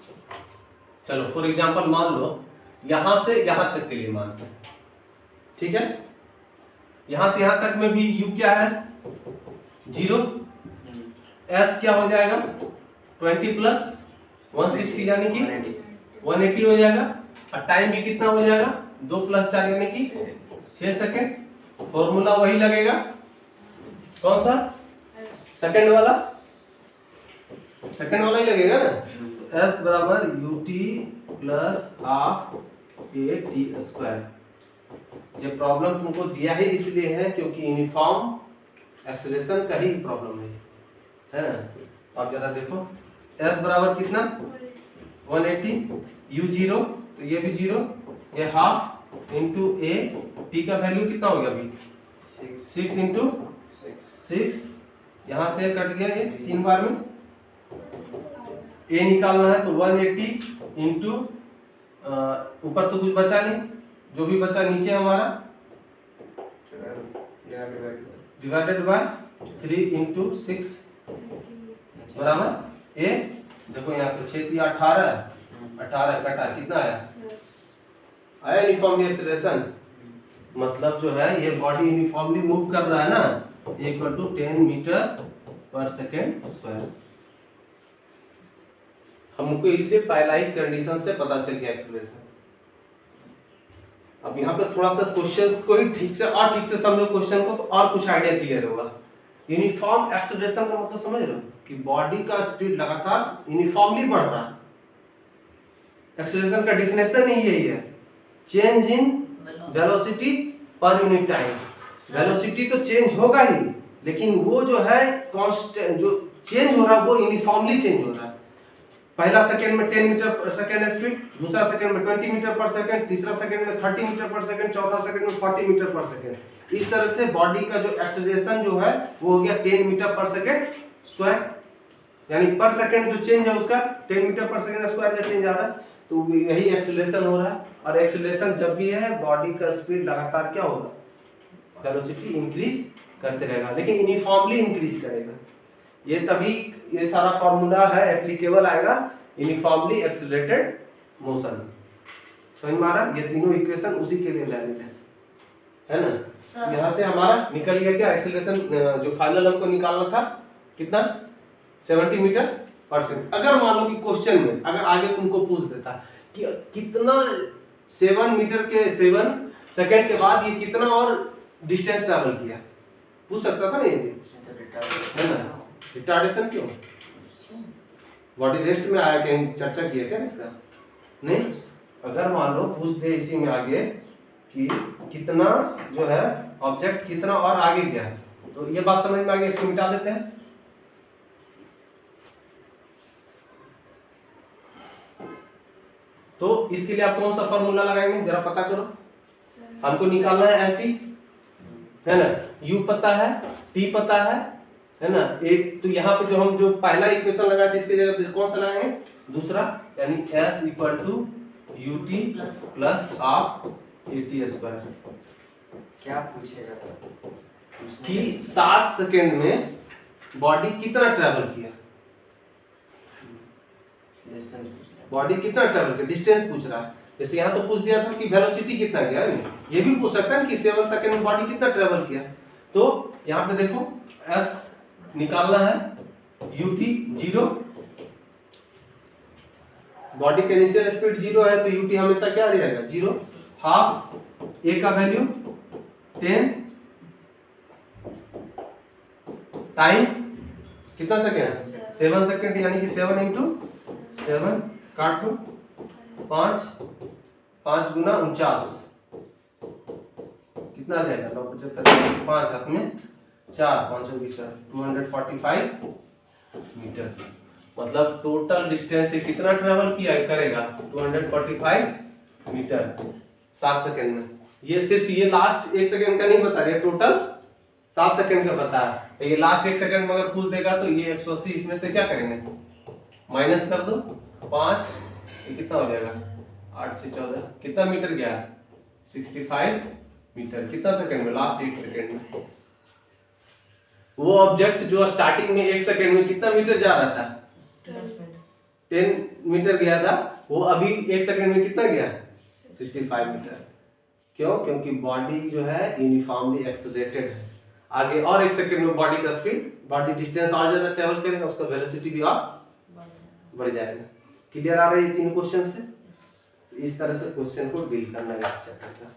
चलो फॉर एग्जांपल मान लो यहां से यहां तक के लिए मानते हैं, ठीक है। यहां से यहां तक में भी u क्या है 0, s क्या हो जाएगा 20 प्लस 160 यानी कि 180 हो जाएगा, और टाइम भी कितना हो जाएगा 2 प्लस 4 यानी कि 6 सेकेंड। फॉर्मूला वही लगेगा, कौन सा, सेकेंड वाला ही लगेगा ना। s बराबर ut plus half a t square. ये प्रॉब्लम तुमको दिया ही इसलिए है क्योंकि यूनिफॉर्म एक्सेलरेशन का ही प्रॉब्लम है ना। अब जरा देखो s बराबर कितना 180, u 0 तो ये भी 0, ये हाफ इंटू a, t का वैल्यू कितना हो गया अभी 6 इंटू 6, यहाँ से कट गया ये 3 बार में। a निकालना है तो 180 इंटू ऊपर तो कुछ बचा नहीं, जो भी बचा नीचे हमारा डिवाइडेड बाय 3 इंटू 6 बराबर a। देखो यहाँ पे 6 3 18 कटा कितना आया यूनिफॉर्मली एक्सेलरेशन। मतलब जो है ये बॉडी यूनिफॉर्मली मूव कर रहा है ना, equal to 10 metre per second square. हमको इसलिए पहला ही कंडीशन से पता चल गया एक्सेलरेशन। अब यहाँ पे थोड़ा सा क्वेश्चंस को ही ठीक से समझो क्वेश्चन को, तो और कुछ आइडिया क्लियर होगा। यूनिफॉर्म एक्सेलरेशन का मतलब समझ रहे हो कि बॉडी का स्पीड लगातार यूनिफॉर्मली बढ़ रहा है। एक्सेलरेशन का डेफिनेशन ही यही है, change in velocity per unit time. Velocity तो चेंज होगा ही, लेकिन वो जो है कांस्टेंट जो चेंज हो रहा है वो यूनिफॉर्मली चेंज हो रहा है। पहला सेकंड में 10 मीटर पर सेकंड स्पीड, दूसरा सेकंड में 20 मीटर पर सेकंड, तीसरा सेकंड में 30 मीटर पर सेकंड, चौथा सेकंड में 40 मीटर पर सेकंड। इस तरह से बॉडी का जो एक्सेलरेशन जो है वो हो गया 10 मीटर पर सेकंड स्क्वायर, यानी पर सेकंड जो चेंज है उसका 10 मीटर पर सेकंड स्क्वायर का चेंज आ रहा है, तो यही एक्सेलरेशन हो रहा है। और एक्सेलरेशन जब भी है बॉडी का स्पीड लगातार क्या होगा, वेलोसिटी इंक्रीज करते रहेगा, लेकिन यूनिफॉर्मली इंक्रीज करेगा। ये तभी ये सारा फॉर्मूला है एप्लीकेबल आएगा यूनिफॉर्मली एक्सेलरेटेड मोशन। समझ में आ रहा, ये तीनों इक्वेशन उसी के लिए वैलिड है ना। यहाँ से हमारा निकल गया क्या एक्सेलरेशन, जो फाइनल हमको निकालना था कितना 70 मीटर पर सेकंड। अगर मान लो कि क्वेश्चन में अगर आगे तुमको पूछ देता कि कितना 7 सेकंड के बाद ये कितना और डिस्टेंस ट्रैवल किया, पूछ सकता था ना, ये है ना। रिटार्डेशन क्यों, बॉडी रेस्ट में आया, कहीं चर्चा किया क्या इसका, नहीं। अगर मान लो पूछ दे इसी में आगे कि कितना जो है ऑब्जेक्ट कितना और आगे गया, तो ये बात समझ में आ गई, इसको मिटा देते हैं। तो इसके लिए आप कौन सा फॉर्मूला लगाएंगे जरा पता करो। हमको निकालना है ऐसी, है ना, u पता है, t पता है ना। एक तो यहाँ पे जो हम जो पहला इक्वेशन लगाया था इसके जगह कौन सा लगाएंगे, दूसरा, यानी s equal to ut plus half at square. क्या पूछेगा कि 7 सेकेंड में बॉडी कितना ट्रेवल किया, बॉडी कितना ट्रेवल किया, डिस्टेंस पूछ रहा है। जैसे यहाँ तो पूछ दिया था कि वेलोसिटी कितना गया है, ये भी पूछ सकता है कि 7 सेकेंड में बॉडी कितना ट्रेवल किया। तो यहाँ पे देखो s निकालना है, ut 0, बॉडी का इनिशियल स्पीड 0 है तो ut हमेशा क्या रहेगा 0, हाफ a का वैल्यू 10, टाइम कितना सेकेंड 7 सेकेंड, यानी कि 7 इंटू 7 काट दो, 5 गुना 49 कितना आ जाएगा 975, 5 हाथ में 4, 5 245 मीटर। मतलब टोटल डिस्टेंस से कितना ट्रेवल किया करेगा 245 मीटर 7 सेकंड में। ये सिर्फ ये लास्ट 1 सेकंड का नहीं बता रहे, टोटल 7 सेकंड का बता है। ये लास्ट 1 सेकंड में अगर पूछ देगा तो ये 180 इसमें से क्या करेंगे, माइनस कर दो 5, ये कितना हो जाएगा 8 से 14, कितना मीटर गया 65 मीटर, कितना सेकंड में, लास्ट 1 सेकंड में। वो ऑब्जेक्ट जो स्टार्टिंग में 1 सेकंड में कितना मीटर जा रहा था 10 मीटर गया था, वो अभी 1 सेकंड में कितना गया 65 मीटर। क्यों? क्योंकि बॉडी जो है यूनिफॉर्मली एक्सेलरेटेड है। आगे और 1 सेकंड में बॉडी का स्पीड, बॉडी डिस्टेंस और ज्यादा ट्रेवल करेगा, उसका वेलोसिटी भी और बढ़ जाएगा। क्लियर आ रहा है ये तीन क्वेश्चन से? इस तरह से क्वेश्चन को डील करना है इस चैप्टर का।